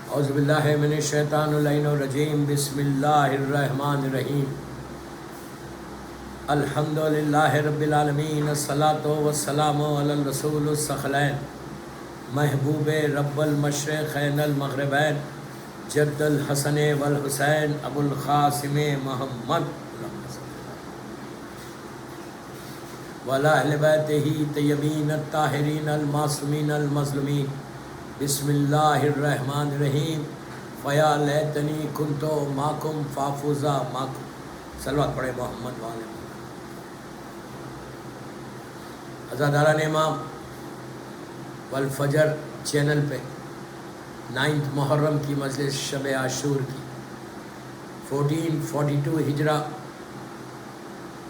اعوذ باللہ من الشیطان اللعین الرجیم بسم اللہ الرحمن الرحیم الحمد للہ رب العالمین الصلاۃ والسلام علی الرسول الثقلین محبوب رب المشرقین المغربین جد الحسن والحسین ابو القاسم محمد وعلی اہل بیتہ طیبین الطاہرین المعصومین المظلومین بسم اللہ الرحمن الرحیم فیا لیتنی کنتو معکم فافوز معکم. صلوات پڑھے محمد والے. عزاداران امام والفجر چینل پہ 9 محرم کی مجلس شب عاشور کی 1442 ہجرہ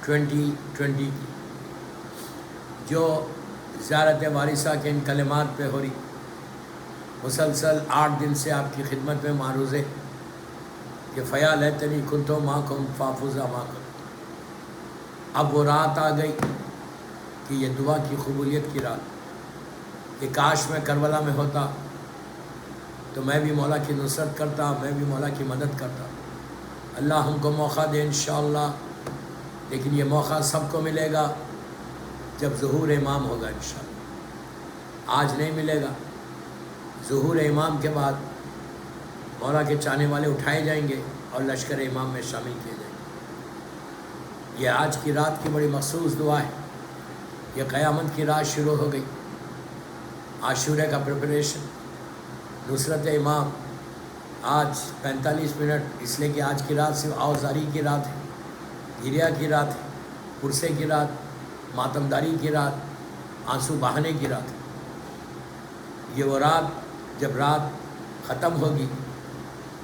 2020 کی جو زیارت وارثہ کے ان کلمات پہ ہو رہی، مسلسل 8 دن سے آپ کی خدمت میں معروض ہے کہ فیا لیتنی کنتو معکم فافوز معکم. اب وہ رات آ گئی کہ یہ دعا کی قبولیت کی رات، کہ کاش میں کربلا میں ہوتا تو میں بھی مولا کی نصرت کرتا، میں بھی مولا کی مدد کرتا. اللہ ہم کو موقع دے انشاءاللہ، لیکن یہ موقع سب کو ملے گا جب ظہور امام ہوگا انشاءاللہ. آج نہیں ملے گا. ظہور امام کے بعد مولا کے چاہنے والے اٹھائے جائیں گے اور لشکر امام میں شامل کیے جائیں گے. یہ آج کی رات کی بڑی مخصوص دعا ہے. یہ قیامت کی رات شروع ہو گئی. عاشورے کا پریپریشن، نصرت امام. آج 45 منٹ، اس لیے کہ آج کی رات صرف آوازاری کی رات ہے، گریا کی رات ہے، پرسے کی رات، ماتمداری کی رات، آنسو بہانے کی رات ہے. یہ وہ رات جب رات ختم ہوگی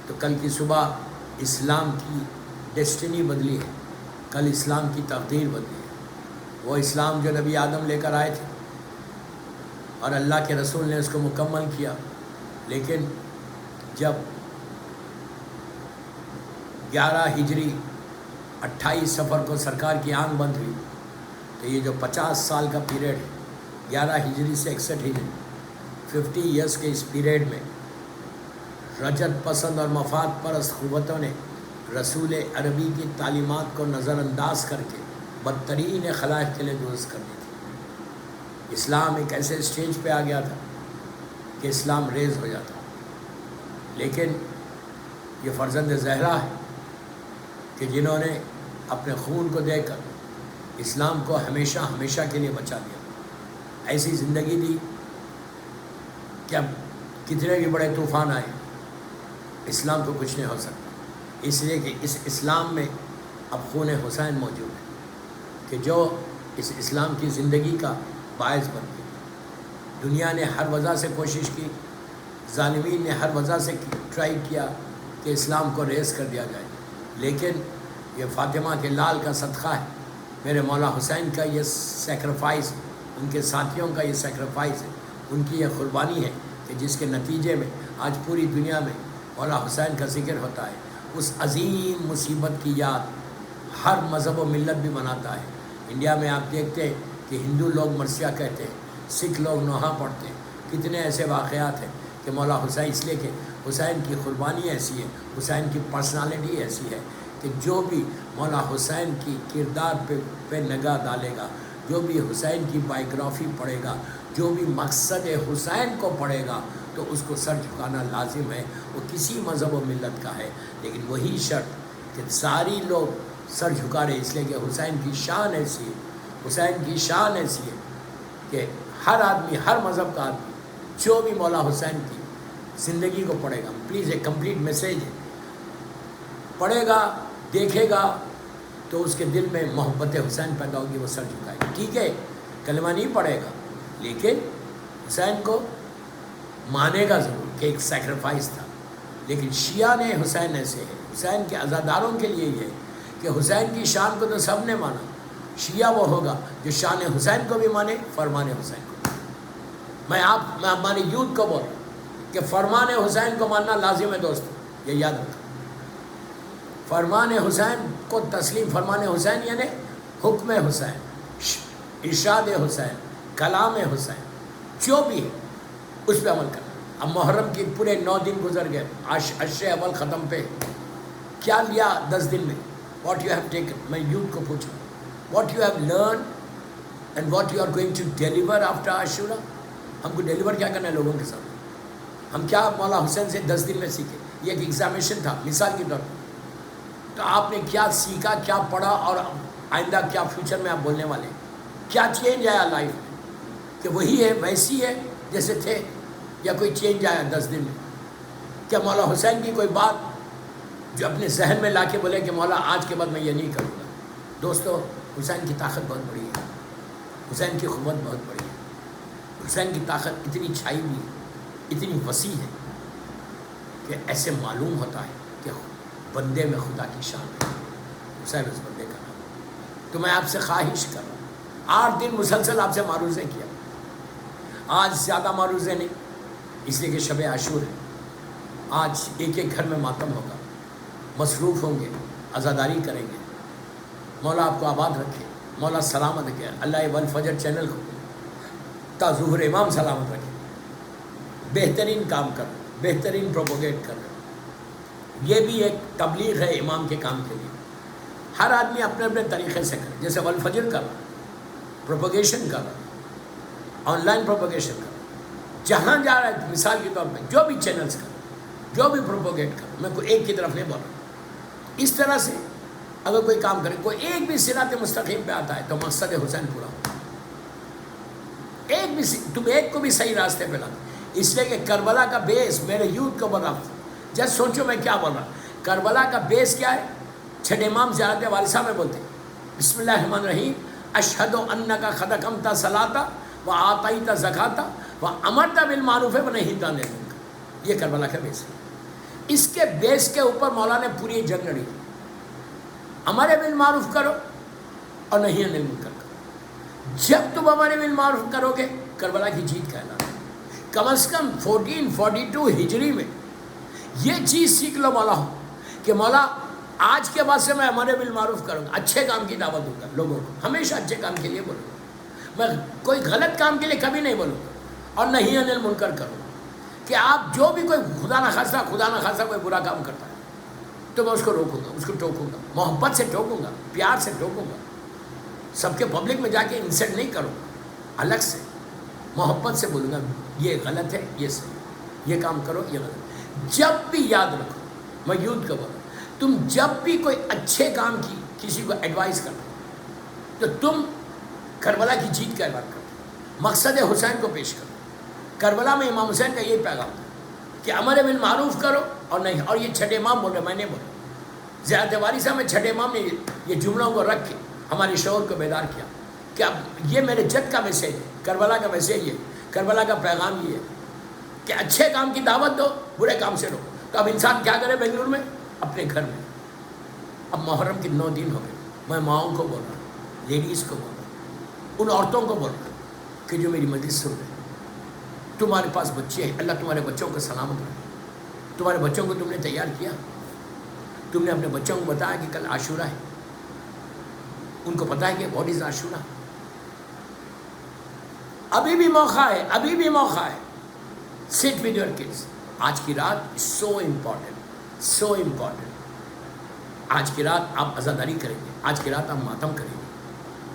تو کل کی صبح اسلام کی ڈیسٹنی بدلی ہے. کل اسلام کی تقدیر بدلی ہے. وہ اسلام جو نبی آدم لے کر آئے تھے اور اللہ کے رسول نے اس کو مکمل کیا، لیکن جب 11 ہجری 28 صفر کو سرکار کی آنکھ بند ہوئی تو یہ جو 50 سال کا پیریڈ ہے، 11 ہجری سے 61 ہجری، 50 ایئرس کے اس پیریڈ میں رجت پسند اور مفاد پرست قوتوں نے رسول عربی کی تعلیمات کو نظر انداز کر کے بدترین خلائق کے لیے درست کر دی تھی. اسلام ایک ایسے اسٹیج پہ آ گیا تھا کہ اسلام ریز ہو جاتا. لیکن یہ فرزند زہرا ہے کہ جنہوں نے اپنے خون کو دے کر اسلام کو ہمیشہ ہمیشہ کے لیے بچا دیا، ایسی زندگی دی کہ اب کتنے بھی بڑے طوفان آئے اسلام کو کچھ نہیں ہو سکتا. اس لیے کہ اس اسلام میں اب خون حسین موجود ہے کہ جو اس اسلام کی زندگی کا باعث بن گئی. دنیا نے ہر وجہ سے کوشش کی، ظالمین نے ہر وجہ سے ٹرائی کیا کہ اسلام کو ریز کر دیا جائے، لیکن یہ فاطمہ کے لال کا صدقہ ہے، میرے مولا حسین کا یہ سیکریفائس، ان کے ساتھیوں کا یہ سیکریفائس ہے، ان کی یہ قربانی ہے کہ جس کے نتیجے میں آج پوری دنیا میں مولا حسین کا ذکر ہوتا ہے. اس عظیم مصیبت کی یاد ہر مذہب و ملت بھی مناتا ہے. انڈیا میں آپ دیکھتے ہیں کہ ہندو لوگ مرثیہ کہتے ہیں، سکھ لوگ نوحہ پڑھتے ہیں. کتنے ایسے واقعات ہیں کہ مولا حسین، اس لیے کہ حسین کی قربانی ایسی ہے، حسین کی پرسنالٹی ایسی ہے کہ جو بھی مولا حسین کی کردار پہ نگاہ ڈالے گا، جو بھی حسین کی بائیوگرافی پڑھے گا، جو بھی مقصد حسین کو پڑھے گا تو اس کو سر جھکانا لازم ہے. وہ کسی مذہب و ملت کا ہے، لیکن وہی شرط کہ ساری لوگ سر جھکا رہے، اس لیے کہ حسین کی شان ایسی ہے، حسین کی شان ایسی ہے کہ ہر آدمی، ہر مذہب کا آدمی جو بھی مولا حسین کی زندگی کو پڑھے گا، پلیز ایک کمپلیٹ میسیج ہے، پڑھے گا، دیکھے گا تو اس کے دل میں محبت حسین پیدا ہوگی، وہ سر جھکائے گا. ٹھیک ہے، کلمہ نہیں پڑھے گا لیکن حسین کو مانے گا ضرور کہ ایک سیکریفائس تھا. لیکن شیعہ نے حسین ایسے ہے، حسین کے عزاداروں کے لیے یہ ہے کہ حسین کی شان کو تو سب نے مانا. شیعہ وہ ہوگا جو شان حسین کو بھی مانے، فرمان حسین کو. میں ہماری یوتھ کو بول رہا ہوں کہ فرمان حسین کو ماننا لازم ہے دوستو، یہ یاد رکھو. فرمان حسین کو تسلیم، فرمان حسین یعنی حکم حسین، ارشاد حسین، کلام حسین، جو بھی ہے اس پہ عمل کرنا. اب محرم کے پورے 9 دن گزر گئے, عشر اول ختم پہ کیا لیا 10 دن میں؟ What you have taken. میں یوتھ کو پوچھوں what you have learn and what you are going to deliver after Ashura. ہم کو ڈیلیور کیا کرنا ہے لوگوں کے ساتھ؟ ہم کیا مولا حسین سے 10 دن میں سیکھے؟ یہ ایک ایگزامینیشن تھا مثال کے طور پر. تو آپ نے کیا سیکھا, کیا پڑھا, اور آئندہ کیا فیوچر میں آپ بولنے والے ہیں؟ کیا چینج آیا لائف میں کہ وہی ہے ویسی ہے جیسے تھے, یا کوئی چینج آیا 10 دن میں؟ کیا مولا حسین کی کوئی بات جو اپنے ذہن میں لا کے بولے کہ مولا آج کے بعد میں یہ نہیں کروں گا؟ دوستو, حسین کی طاقت بہت بڑی ہے, حسین کی قوت بہت بڑی ہے, حسین کی طاقت اتنی چھائی ہوئی ہے, اتنی وسیع ہے کہ ایسے معلوم ہوتا ہے کہ بندے میں خدا کی شان ہے. حسین اس بندے کا نام. تو میں آپ سے خواہش کر رہا ہوں, 8 دن مسلسل آپ سے معروضے کیا, آج زیادہ معروضے نہیں اس لیے کہ شب عاشور ہے. آج ایک ایک گھر میں ماتم ہوگا, مصروف ہوں گے, عزاداری کریں گے. مولا آپ کو آباد رکھے, مولا سلامت رکھے. اللہ والفجر چینل کو تا ظہر امام سلامت رکھے. بہترین کام کر, بہترین پروپوگیٹ کر. یہ بھی ایک تبلیغ ہے امام کے کام کے لیے. ہر آدمی اپنے اپنے طریقے سے کرے. جیسے والفجر کر رہا, پروپوگیشن کر رہا, آن لائن پروپوگیشن کر رہا, جہاں جا رہا ہے مثال کے طور پہ جو بھی چینلز کر, جو بھی پروپوگیٹ کر, میں کوئی ایک کی طرف نہیں بول رہا. اس طرح سے اگر کوئی کام کرے, کوئی ایک بھی صراط مستقیم پہ آتا ہے تو مقصد حسین پورا ہوتا ہے. ایک بھی تم ایک کو بھی صحیح راستے پہ لاتے. اس لیے کہ کربلا کا بیس, میرے یوتھ کو بول رہا ہوں, جس سوچو میں کیا بول رہا ہوں. کربلا کا بیس کیا ہے؟ چھٹے امام زیارت وارثہ میں بولتے ہیں بسم اللہ الرحمن الرحیم اشہد انک قد اقمت الصلاۃ و آتیت الزکاۃ و امرت بالمعروف و نہیت عن المنکر. یہ کربلا کا بیس ہے. اس کے بیس کے اوپر مولا نے پوری جنگ لڑی. امر بالمعروف کرو اور نہی عن المنکر کرو. جب تم امر بالمعروف کرو گے کربلا کی جیت کا اعلان. کم از کم 1442 ہجری میں یہ چیز سیکھ لو مولا ہو کہ مولا آج کے بعد سے میں امر بالمعروف کروں گا, اچھے کام کی دعوت دوں گا لوگوں کو, ہمیشہ اچھے کام کے لیے بولوں گا, میں کوئی غلط کام کے لیے کبھی نہیں بولوں گا, اور نہی عن المنکر کروں گا. کہ آپ جو بھی کوئی خدا نخواستہ کوئی برا کام کرتا ہے تو میں اس کو روکوں گا, اس کو ٹوکوں گا, محبت سے ٹوکوں گا, پیار سے ٹوکوں گا. سب کے پبلک میں جا کے انسلٹ نہیں کروں گا, الگ سے محبت سے بولوں گا یہ غلط ہے, یہ صحیح, یہ کام کرو, یہ غلط. جب بھی یاد رکھو, میں یوتھ کو بولوں, تم جب بھی کوئی اچھے کام کی کسی کو ایڈوائز کرو تو تم کربلا کی جیت کا اعلان کرو, مقصد حسین کو پیش کرو. کربلا میں امام حسین کا یہ پیغام تھا کہ امر بالمعروف کرو اور نہیں. اور یہ چھٹے امام بول رہے, میں نہیں بولا. زیارت وارثہ میں چھٹے امام نے یہ جملوں کو رکھ کے ہمارے شعور کو بیدار کیا کہ اب یہ میرے جد کا میسیج ہے, کربلا کا میسیج ہے, کربلا کا پیغام یہ ہے کہ اچھے کام کی دعوت دو, برے کام سے روکو. تو اب انسان کیا کرے بنگلور میں, اپنے گھر میں. اب محرم کے 9 دن ہو گئے, میں ماؤں کو بول رہا ہوں, لیڈیز کو بول رہا ہوں, ان عورتوں کو بول رہا ہوں کہ جو میری مجلس سن رہے ہیں, تمہارے پاس بچے ہیں, اللہ تمہارے بچوں کو سلامت رکھے. تمہارے بچوں کو تم نے تیار کیا, تم نے اپنے بچوں کو بتایا کہ کل عاشورہ ہے, ان کو پتہ ہے کہ واٹ از عاشورہ. ابھی بھی موقع ہے, ابھی بھی موقع ہے. Sit with your kids. آج کی رات سو امپورٹنٹ, سو امپورٹنٹ. آج کی رات آپ عزاداری کریں گے, آج کی رات آپ ماتم کریں گے.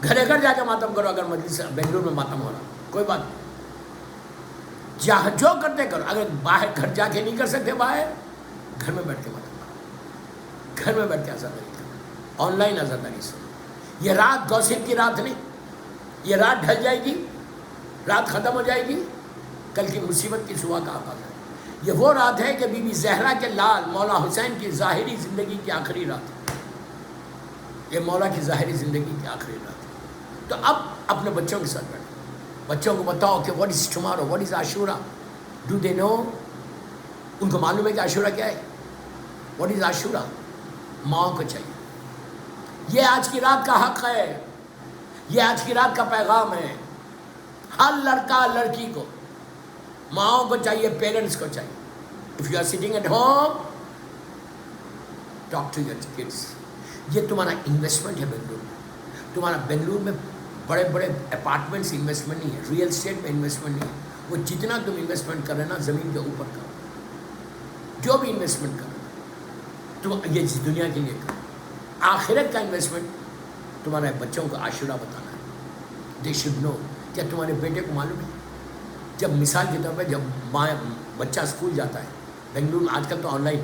گھر گھر جا کے ماتم کرو. اگر مجلس بنگلور میں ماتم ہو رہا کوئی بات نہیں, جہاں جو کرتے کرو. اگر باہر گھر جا کے نہیں کر سکتے, باہر گھر میں بیٹھ کے ماتم کرو, گھر میں بیٹھ کے عزاداری کرو, آن لائن عزاداری سے. یہ رات گوسپ کی رات نہیں, یہ رات ڈھل جائے گی, رات ختم ہو جائے گی, کل کی مصیبت کی صبح کا آغاز ہے. یہ وہ رات ہے کہ بی بی زہرا کے لال مولا حسین کی ظاہری زندگی کی آخری رات ہے. یہ مولا کی ظاہری زندگی کی آخری رات ہے. تو اب اپنے بچوں کے ساتھ بیٹھو, بچوں کو بتاؤ کہ what is tomorrow, what is Ashura. Do they know? ان کو معلوم ہے کہ عاشورہ کیا ہے, واٹ از عاشورہ. ماؤں کو چاہیے, یہ آج کی رات کا حق ہے, یہ آج کی رات کا پیغام ہے. ہر لڑکا لڑکی کو, ماؤں کو چاہیے, پیرنٹس کو چاہیے. If you are sitting at home, talk to your kids. یہ تمہارا انویسٹمنٹ ہے بنگلور میں. تمہارا بنگلور میں بڑے بڑے اپارٹمنٹس انویسٹمنٹ نہیں ہے, ریئل اسٹیٹ میں انویسٹمنٹ نہیں ہے. وہ جتنا تم انویسٹمنٹ کر رہے نا زمین کے اوپر کرو، جو بھی انویسٹمنٹ کرو تم یہ دنیا کے لیے کرو. آخرت کا انویسٹمنٹ تمہارے بچوں کو عاشورہ بتانا ہے. They should know. کیا تمہارے بیٹے کو معلوم ہے جب مثال کے طور پہ جب بچہ اسکول جاتا ہے بنگلور میں آج کل تو آن لائن،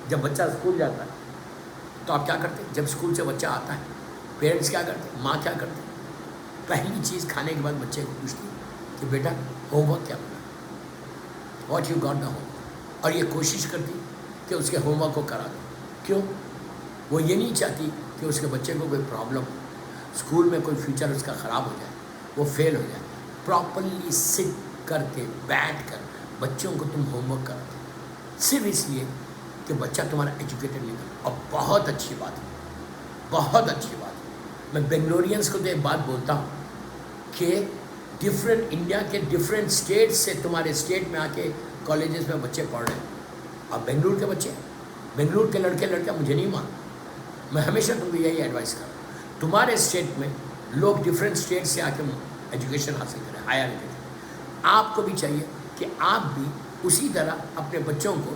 جب بچہ اسکول جاتا ہے تو آپ کیا کرتے ہیں؟ جب اسکول سے بچہ آتا ہے پیرنٹس کیا کرتے ہیں؟ ماں کیا کرتے ہیں؟ پہلی چیز کھانے کے بعد بچے کو پوچھتی ہے کہ بیٹا ہوم ورک کیا بنا، what you got the home work, اور یہ کوشش کرتی کہ اس کے ہوم ورک کو کرا دو. کیوں؟ وہ یہ نہیں چاہتی کہ اس کے بچے کو کوئی پرابلم ہو، اسکول میں کوئی فیوچر اس کا خراب ہو جائے، وہ فیل ہو جائے. پراپرلی سٹ کر کے بیٹھ کر بچوں کو تم ہوم ورک کراتے صرف اس لیے کہ بچہ تمہارا ایجوکیٹڈ نہیں کرے. اور بہت اچھی بات ہے، بہت اچھی بات ہے. میں بنگلورینس کو تو ایک بات بولتا ہوں کہ ڈفرینٹ انڈیا کے ڈفرینٹ اسٹیٹ سے تمہارے اسٹیٹ میں آ کے کالجز میں بچے پڑھ رہے ہیں. اب بنگلور کے بچے، بنگلور کے لڑکے لڑکیاں مجھے نہیں مان، میں ہمیشہ تم کو یہی ایڈوائس کروں تمہارے اسٹیٹ میں لوگ ڈفرینٹ اسٹیٹ سے آ کے ایجوکیشن حاصل کریں، ہائر ایجوکیشن. آپ کو بھی چاہیے کہ آپ بھی اسی طرح اپنے بچوں کو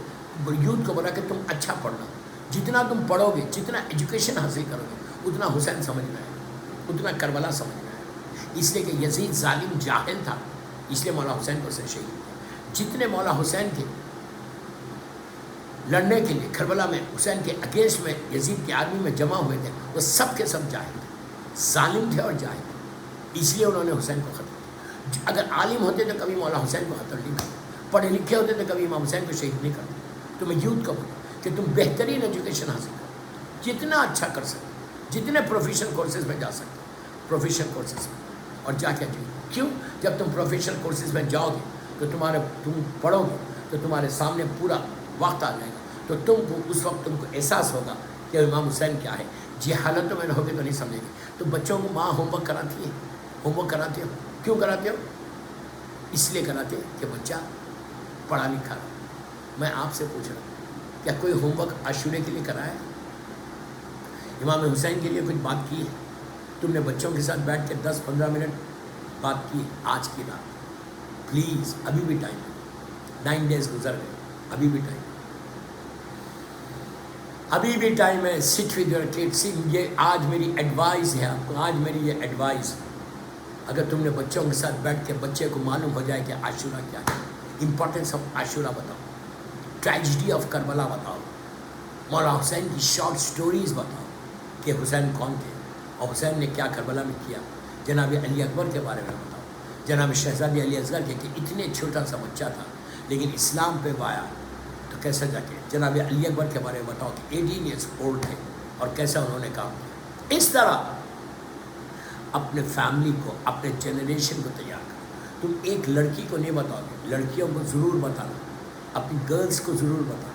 یوتھ کو بنا کہ تم اچھا پڑھنا. جتنا تم پڑھو گے، جتنا ایجوکیشن حاصل کرو گے، اتنا حسین سمجھنا ہے، اتنا کربلا سمجھنا ہے. اس لیے کہ یزید ظالم جاہل تھا، اس لیے مولا حسین کو اسے شہید کیا. جتنے مولا حسین کے لڑنے کے لیے کربلا میں حسین کے اگینسٹ میں یزید کی آرمی میں جمع ہوئے تھے، وہ سب کے سب جاہل تھے، ظالم تھے اور جاہل تھے. اس لیے انہوں نے حسین کو ختم کیا. اگر عالم ہوتے تو کبھی مولا حسین کو قتل نہیں کرتے، پڑھے لکھے ہوتے تو کبھی امام حسین کو شہید نہیں کرتے. تو میں یوتھ کو بولوں کہ تم بہترین ایجوکیشن حاصل کرو، جتنا اچھا کر سکتے، جتنے پروفیشنل کورسز میں جا سکتے پروفیشنل کورسز میں، اور جا کے جائیے. کیوں؟ جب تم پروفیشنل کورسز میں جاؤ گے تو تم پڑھو گے تو تمہارے سامنے پورا وقت آ جائے گا، تو تم کو اس وقت تم کو احساس ہوگا کہ امام حسین کیا ہے. جی حالتوں میں رہو گے تو نہیں سمجھے گے. تو بچوں کو ماں ہوم ورک کراتی ہے، ہوم ورک کراتے ہو. کیوں کراتے ہو؟ اس لیے کراتے کہ بچہ پڑھا لکھا رہا. میں آپ سے پوچھ رہا ہوں کیا کوئی ہوم ورک عاشورے کے لیے کرایا؟ امام حسین کے لیے کچھ بات کی ہے؟ تم نے بچوں کے ساتھ بیٹھ کے 10-15 منٹ بات کی آج کی رات؟ پلیز ابھی بھی ٹائم ہے. 9 days گزر گئے، ابھی بھی ٹائم، ابھی بھی ٹائم ہے. Sit with your kids. یہ آج میری ایڈوائز ہے آپ کو، آج میری یہ ایڈوائز. اگر تم نے بچوں کے ساتھ بیٹھ کے بچے کو معلوم ہو جائے کہ عاشورہ کیا ہے، امپورٹنس آف عاشورہ بتاؤ، ٹریجڈی آف کربلا بتاؤ، مولا حسین کی شارٹ سٹوریز بتاؤ کہ حسین کون تھے اور حسین نے کیا کربلا میں کیا. جناب علی اکبر کے بارے میں بتاؤ، جناب شہزادی علی اصغر کے کہ اتنے چھوٹا سا بچہ تھا لیکن اسلام پہ آیا تو کیسا جا کے. جناب علی اکبر کے بارے میں بتاؤ کہ 18 years old تھے اور کیسا انہوں نے کام کیا. اس طرح اپنے فیملی کو، اپنے جنریشن کو تیار کرو. تم ایک لڑکی کو نہیں بتاؤ گے، لڑکیوں کو ضرور بتانا، اپنی گرلس کو ضرور بتانا.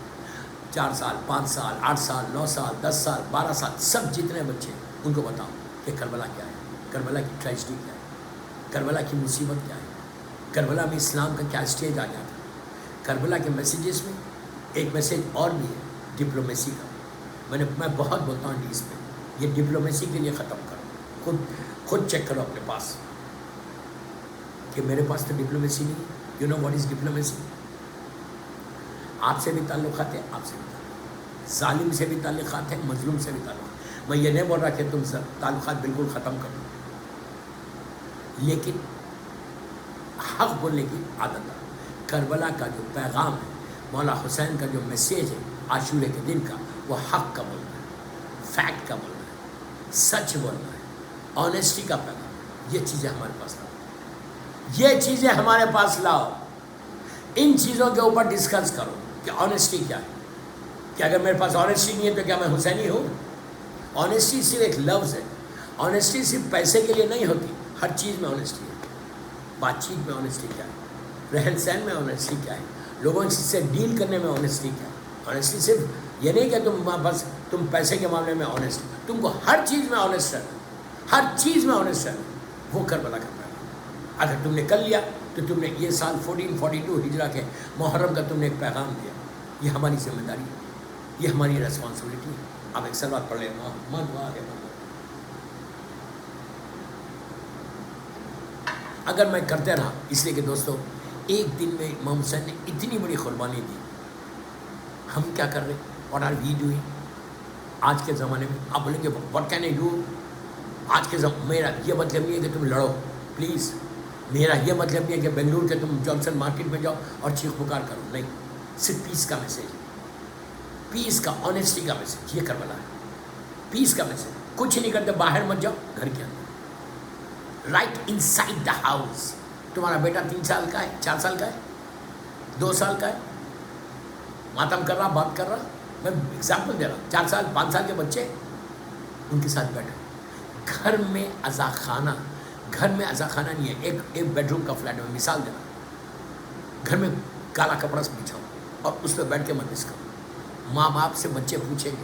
4 سال 5 سال 8 سال 9 سال 10 سال 12 سال سب جتنے بچے ان کو بتاؤ کہ کربلا کیا ہے، کربلا کی ٹریجڈی کیا ہے، کربلا کی مصیبت کیا ہے، کربلا میں اسلام کا کیا اسٹیج آ گیا تھا. کربلا کے میسیجز میں ایک میسیج اور بھی ہے ڈپلومیسی کا. میں بہت بولتا ہوں اس میں، یہ ڈپلومیسی کے لیے ختم کرو. خود چیک کرو اپنے پاس کہ میرے پاس تو ڈپلومیسی نہیں. You know what is diplomacy? آپ سے بھی تعلقات ہیں، آپ سے بھی تعلقات، ظالم سے بھی تعلقات ہیں، مظلوم سے بھی تعلقات. میں یہ نہیں بول رہا کہ تم سب تعلقات بالکل ختم کرو، لیکن حق بولنے کی عادت ہے. کربلا کا جو پیغام ہے، مولا حسین کا جو میسیج ہے عاشورے کے دن کا، وہ حق کا بولنا ہے، فیکٹ کا بولنا ہے، سچ بولنا ہے، آنیسٹی کا پیغام. یہ چیزیں ہمارے پاس لاؤ، یہ چیزیں ہمارے پاس لاؤ. ان چیزوں کے اوپر ڈسکس کرو کہ آنیسٹی کیا ہے. کہ اگر میرے پاس آنیسٹی نہیں ہے تو کیا میں حسینی ہوں؟ آنیسٹی صرف ایک لفظ ہے. آنیسٹی صرف پیسے کے لیے نہیں ہوتی، ہر چیز میں آنیسٹی ہے. بات چیت میں آنیسٹی کیا ہے، رہن سہن میں آنیسٹی کیا ہے، لوگوں سے ڈیل کرنے میں آنیسٹی کیا ہے. آنیسٹی صرف یہ نہیں کہ بس تم پیسے کے معاملے میں آنیسٹ، تم کو ہر چیز میں آنیسٹ رہنا، ہر چیز میں آنیسٹ رہنا. وہ کربلا کرنا ہے. اگر تم نے کر لیا تو تم نے یہ سال 1442 ہجرہ کے محرم کا تم نے ایک پیغام دیا. یہ ہماری ذمہ داری ہے، یہ ہماری ریسپانسبلٹی ہے. آپ ایک سلوات پڑھ لیں. محمد واہ محمد. اگر میں کرتے رہا، اس لیے کہ دوستو ایک دن میں امام حسین نے اتنی بڑی قربانی دی. ہم کیا کر رہے ہیں؟ واٹ آر وی ڈوئنگ آج کے زمانے میں؟ آپ بولیں گے واٹ کین آئی ڈو. آج کے میرا یہ مطلب نہیں ہے کہ تم لڑو پلیز، میرا یہ مطلب نہیں ہے کہ بنگلور کے تم جانسن مارکیٹ میں جاؤ اور چیخ پکار کرو، نہیں. صرف پیس کا میسیج، پیس کا، آنیسٹی کا میسیج. یہ کربلا ہے، پیس کا میسیج. کچھ نہیں کرتے، باہر مت جاؤ، گھر کے اندر، right inside the house. تمہارا بیٹا 3 سال کا ہے، 4 سال کا ہے، 2 سال کا ہے، ماتم کر رہا، بات کر رہا. میں ایگزامپل دے رہا ہوں. 4 سال 5 سال کے بچے، ان کے ساتھ بیٹھو. گھر میں عزا خانہ، گھر میں عزا خانہ نہیں ہے. ایک بیڈ روم کا فلیٹ میں مثال دے رہا ہوں. گھر میں کالا کپڑا بچھاؤ اور اس پہ بیٹھ کے مجلس کرو. ماں باپ سے بچے پوچھیں گے،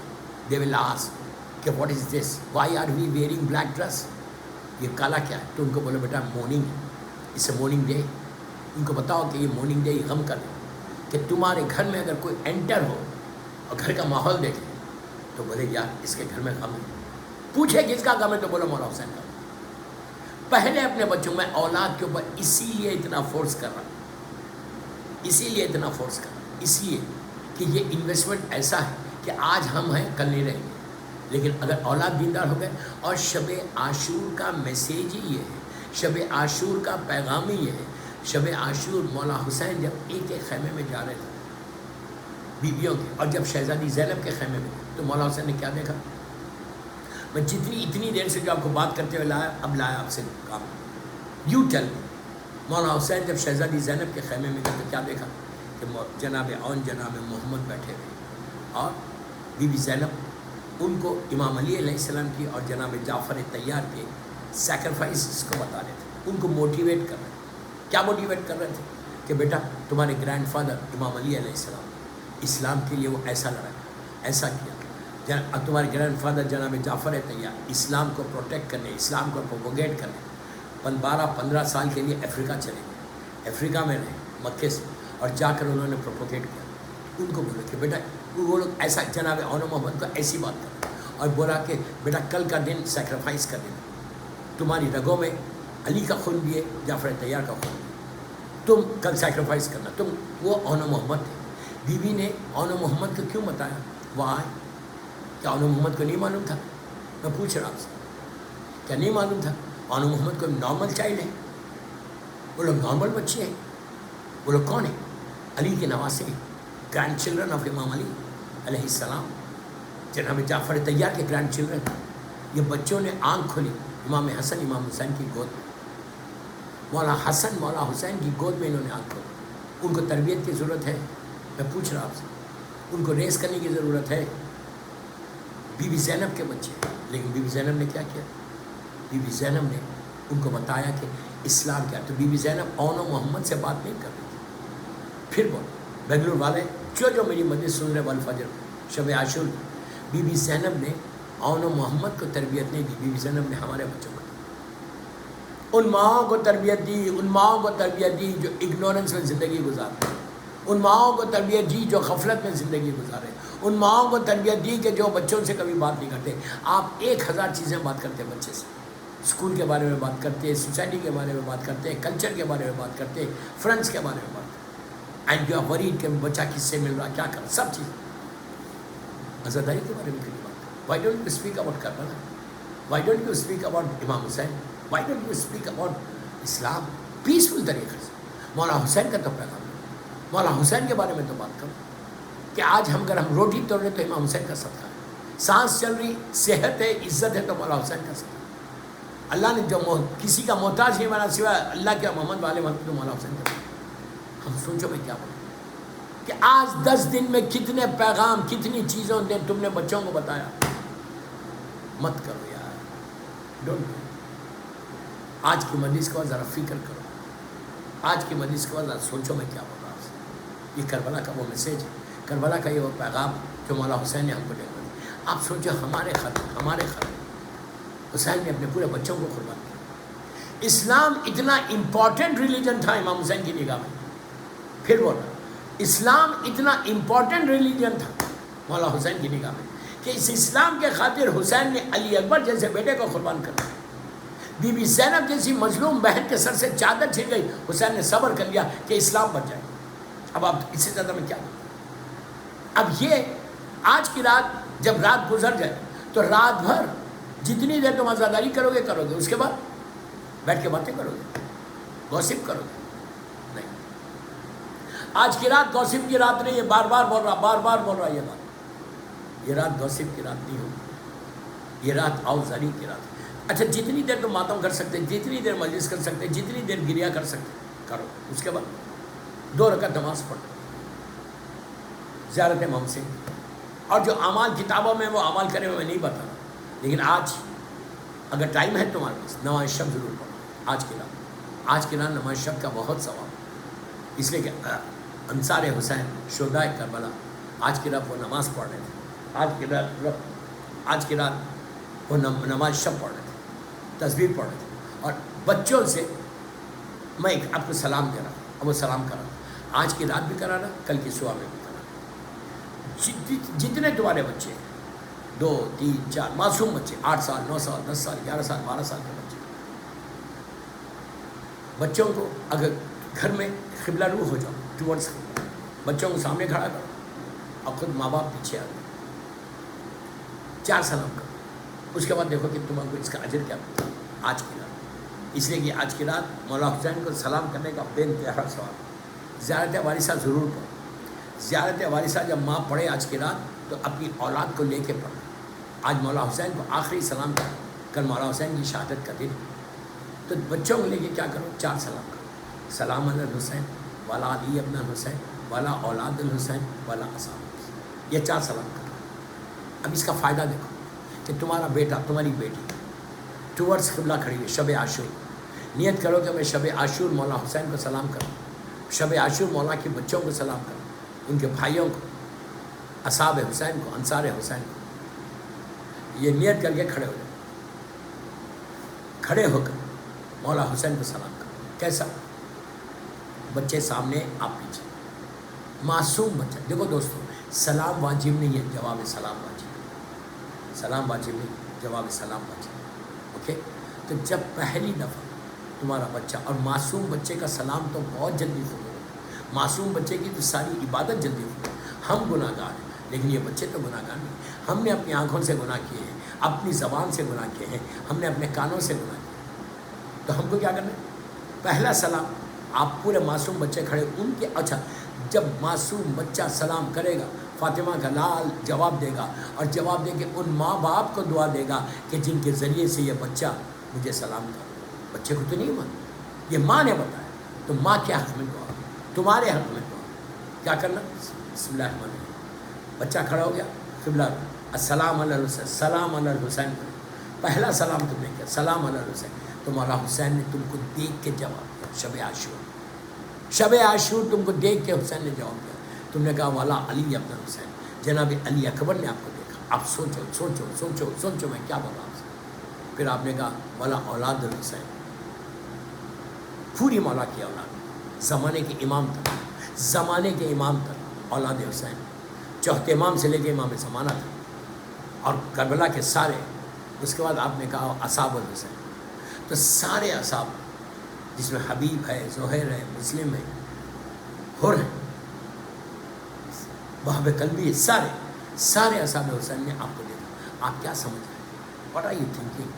دے ول آسک کہ what is this, why are we wearing black dress, یہ کالا کیا ہے؟ تو ان کو بولو بیٹا مارننگ ہے، اس سے مارننگ ڈے. ان کو بتاؤ کہ یہ مارننگ ڈے غم کا دے، کہ تمہارے گھر میں اگر کوئی انٹر ہو اور گھر کا ماحول دیکھے تو بولے یار اس کے گھر میں غم ہے. پوچھے کس کا غم ہے تو بولو مولا حسین کا. پہلے اپنے بچوں میں اولاد کے اوپر اسی لیے اتنا فورس کر رہا ہوں، اسی لیے اتنا فورس کر رہا ہوں، اس لیے کہ یہ انویسٹمنٹ ایسا ہے کہ آج ہم ہیں کل نہیں رہیں گے. لیکن اگر اولاد دیندار ہو گئے، اور شب عاشور کا میسیج ہی یہ ہے، شب عاشور کا پیغام ہی یہ ہے. شب عاشور مولا حسین جب ایک خیمے میں جا رہے تھے بیویوں کے، اور جب شہزادی زینب کے خیمے میں، تو مولا حسین نے کیا دیکھا؟ میں اتنی دیر سے جو آپ کو بات کرتے ہوئے لایا، اب لایا آپ سے کام. You tell me. مولا حسین جب شہزادی زینب کے خیمے میں گئے تو کیا دیکھا؟ کہ جناب جناب محمد بیٹھے ہوئے، اور بی بی زینب ان کو امام علی علیہ السلام کی اور جناب جعفر طیار کے سیکریفائسز کو بتا رہے تھے، ان کو موٹیویٹ کر رہے تھے. کیا موٹیویٹ کر رہے تھے؟ کہ بیٹا تمہارے گرینڈ فادر امام علی علیہ السلام اسلام کے لیے وہ ایسا لڑا، ایسا کیا. تمہارے گرینڈ فادر جناب جعفر طیار اسلام کو پروٹیکٹ کرنے، اسلام کو پروپوگیٹ کرنے 12-15 سال کے لیے افریقہ چلے گئے، افریقہ میں رہے مکے سے، اور جا کر انہوں نے پروپوگیٹ کیا. ان کو بولے کہ بیٹا وہ لوگ ایسا جناب محمد کو ایسی بات کر، اور بولا کہ بیٹا کل کا دن سیکریفائس کر دینا، تمہاری رگوں میں علی کا خون بھی ہے، جعفر طیار کا خون بھی ہے، تم کل سیکریفائس کرنا. تم وہ محمد تھے. بیوی نے محمد کو کیوں بتایا؟ وہ آئے، کیا محمد کو نہیں معلوم تھا؟ میں پوچھ رہا آپ سے، کیا نہیں معلوم تھا؟ محمد کو نارمل چائلڈ ہے، وہ لوگ نارمل بچے ہیں. وہ لوگ کون ہیں؟ علی کے نواسے، گرینڈ چلڈرن آف امام علی علیہ السلام، جناب جعفر طیار کے گرینڈ چلڈرن. یہ بچوں نے آنکھ کھولی امام حسن امام حسین کی گود میں، مولا حسن مولا حسین کی گود میں انہوں نے آنکھ کھولی. ان کو تربیت کی ضرورت ہے. میں پوچھ رہا آپ سے، ان کو ریس کرنے کی ضرورت ہے. بی بی زینب کے بچے، لیکن بی بی زینب نے کیا کیا؟ بی بی زینب نے ان کو بتایا کہ اسلام کیا. تو بی بی زینب محمد سے بات نہیں کر رہی تھی. پھر بول بنگلور والے جو میری مجلس سن رہے والفجر شب عاشور، بی بی زینب نے محمد کو تربیت نہیں دی، بی بی زینب نے ہمارے بچوں کو، ان ماؤں کو تربیت دی، ان ماؤں کو تربیت دی جو اگنورنس میں زندگی گزارتے ہیں، ان ماؤں کو تربیت دی جو غفلت میں زندگی گزارے، ان ماؤں کو تربیت دی کہ جو بچوں سے کبھی بات نہیں کرتے. آپ 1000 چیزیں بات کرتے ہیں بچے سے، اسکول کے بارے میں بات کرتے ہیں، سوسائٹی کے بارے میں بات کرتے ہیں، کلچر کے بارے میں بات کرتے ہیں، فرینڈس کے بارے میں بات کرتے ہیں، اینڈ یو آر وریڈ کہ بچہ کس سے مل رہا، کیا کر، سب چیز. عزاداری کے بارے میں کبھی بات کریں. Why don't you speak about Karbala? Why don't you speak about Imam Hussain? Why don't you speak about Islam peaceful طریقے سے؟ مولا حسین کا تو پیغام ہے، مولا حسین کے بارے میں تو بات کرو کہ آج اگر ہم روٹی توڑ رہے تو امام حسین کا صدقہ ہے، سانس چل رہی، صحت ہے، عزت ہے تو مولا حسین کا صدقہ. اللہ نے جو کسی کا محتاج نہیں بنا سوائے اللہ کے محمد والے محمد تو مولا حسین کا. ہم سوچو میں کیا بولوں کہ آج 10 دن میں کتنے پیغام، کتنی چیزوں نے تم نے بچوں کو بتایا. مت کرو یار، ڈونٹ. آج کی مجلس کے بعد ذرا فکر کرو، آج کی مجلس کے بعد ذرا سوچو میں کیا بول رہا ہوں. یہ کربلا کا وہ میسیج ہے، کربلا کا یہ وہ پیغام جو مولا حسین نے ہم کو دیا. آپ سوچو ہمارے خط حسین نے اپنے پورے بچوں کو قربان کیا. اسلام اتنا امپورٹنٹ ریلیجن تھا امام حسین کی نگاہ میں. پھر بول رہا اسلام اتنا امپورٹنٹ ریلیجن تھا مولا حسین کی نگاہ میں کہ اس اسلام کے خاطر حسین نے علی اکبر جیسے بیٹے کو قربان کر دیا. بی بی زینب جیسی مظلوم بہن کے سر سے چادر چھن گئی، حسین نے صبر کر لیا کہ اسلام بچ جائے. اب آپ اس سے زیادہ میں کیا کروں؟ اب یہ آج کی رات جب رات گزر جائے تو رات بھر جتنی دیر تم آزاداری کرو گے، اس کے بعد بیٹھ کے باتیں کرو گے، گوسپ کرو گے. نہیں، آج کی رات گوسپ کی رات نہیں ہے. بار بار بول رہا یہ بات. یہ رات گوسپ کی رات نہیں ہوگی، یہ رات آؤزاری کی رات. اچھا، جتنی دیر تم ماتم کر سکتے، جتنی دیر مجلس کر سکتے، جتنی دیر گریا کر سکتے کرو. اس کے بعد 2 رکعت نماز پڑھو، زیارت امام سے. اور جو اعمال کتابوں میں وہ اعمال کرے ہوئے میں نہیں بتا رہا، لیکن آج اگر ٹائم ہے تمہارے پاس نماز شب ضرور پڑھو. آج کی رات نماز شب کا بہت ثواب، اس لیے کہ انصار حسین شہدائے کربلا آج کی رات وہ نماز پڑھ رہے تھے. آج کی رات وہ نماز شب پڑھ رہے تھے، تسبیح پڑھ رہے تھے. اور بچوں سے میں آپ کو سلام دے رہا ہوں، اب وہ سلام کر رہا ہوں. آج کی رات بھی کرانا، کل کی صبح میں بھی کرانا. جتنے تمہارے بچے ہیں، 2 3 4 معصوم بچے، 8 سال 9 سال 10 سال 11 سال 12 سال کے بچے، بچوں کو اگر گھر میں قبلہ رو ہو جاؤ، ٹورڈس بچوں کو سامنے کھڑا کرو اور خود ماں باپ پیچھے آ جاؤ، 4 سلام کرو. اس کے بعد دیکھو کہ تمہیں کو اس کا اجر کیا ملتا ہے آج کی رات. اس لیے کہ آج کی رات مولا حسین کو سلام کرنے کا بے انتہا ثواب. زیارت وارثہ ضرور پڑھو. زیارت وارثہ جب ماں پڑھے آج کی رات تو اپنی اولاد کو لے کے پڑھو. آج مولا حسین کو آخری سلام کرو، کل مولا حسین کی شہادت کا دن، تو بچوں کو لے کے کیا کرو؟ 4 سلام کرو. سلام علی الحسین والا علی ابن الحسین والا اولاد الحسین والا اصحاب الحسین. یہ 4 سلام کرو. اب اس کا فائدہ دیکھو کہ تمہارا بیٹا تمہاری بیٹی ٹورڈس قبلہ کھڑی ہوئی شب عاشور. نیت کرو کہ میں شب عاشور مولا حسین کو سلام کروں، شب عاشور مولا کے بچوں کو سلام کروں، ان کے بھائیوں کو، اصحاب حسین کو، انصار حسین کو. یہ نیت کر کے کھڑے ہو جاؤ. کھڑے ہو کر مولا حسین کو سلام کرو. کیسا؟ بچے سامنے، آپ پیچھے، معصوم بچہ. دیکھو دوستو، سلام واجب نہیں ہے، جواب سلام واجب ہے. سلام واجب نہیں، جواب سلام واجب ہے. اوکے؟ تو جب پہلی دفعہ تمہارا بچہ، اور معصوم بچے کا سلام تو بہت جلدی قبول ہوگا. معصوم بچے کی تو ساری عبادت جلدی ہوگی. ہم گناہ گار ہیں، لیکن یہ بچے تو گناہ گار نہیں. ہم نے اپنی آنکھوں سے گناہ کیے ہیں، اپنی زبان سے گناہ کیے ہیں، ہم نے اپنے کانوں سے گناہ کیے ہیں. تو ہم کو کیا کرنا ہے؟ پہلا سلام آپ پورے معصوم بچے کھڑے ان کے. اچھا، جب معصوم بچہ سلام کرے گا، فاطمہ کا لال جواب دے گا، اور جواب دے کے ان ماں باپ کو دعا دے گا کہ جن کے ذریعے سے یہ بچہ مجھے سلام کر. بچے کو تو نہیں مان، یہ ماں نے بتایا، تو ماں کے حق میں دعا، تمہارے حق میں دعا. کیا کرنا؟ بسم اللہ الرحمن الرحیم. بچہ کھڑا ہو گیا، قبلہ، السلام علی الحسین، سلام علی الحسین. پہلا سلام تم نے کیا، سلام علی الحسین. تو مولا حسین نے تم کو دیکھ کے جواب دیا. شب عاشور، شب عاشور تم کو دیکھ کے حسین نے جواب دیا. تم نے کہا والا علی ابن حسین، جناب علی اکبر نے آپ کو دیکھا. آپ سوچو سوچو سوچو سوچو میں کیا بول رہا ہوں. پھر آپ نے کہا والا اولاد الحسین، پوری مولا کی اولاد، زمانے کے امام تک، زمانے کے امام تک اولاد حسین، چوتھے امام سے لے کے امام زمانہ تک، اور کربلا کے سارے. اس کے بعد آپ نے کہا اصحاب الحسین. تو سارے اصحاب، جس میں حبیب ہے، زہیر ہے، مسلم ہے، حر ہے، وہب قلبی ہے، سارے اصحاب حسین نے آپ کو دیکھا. آپ کیا سمجھ رہے ہیں؟ What are you thinking?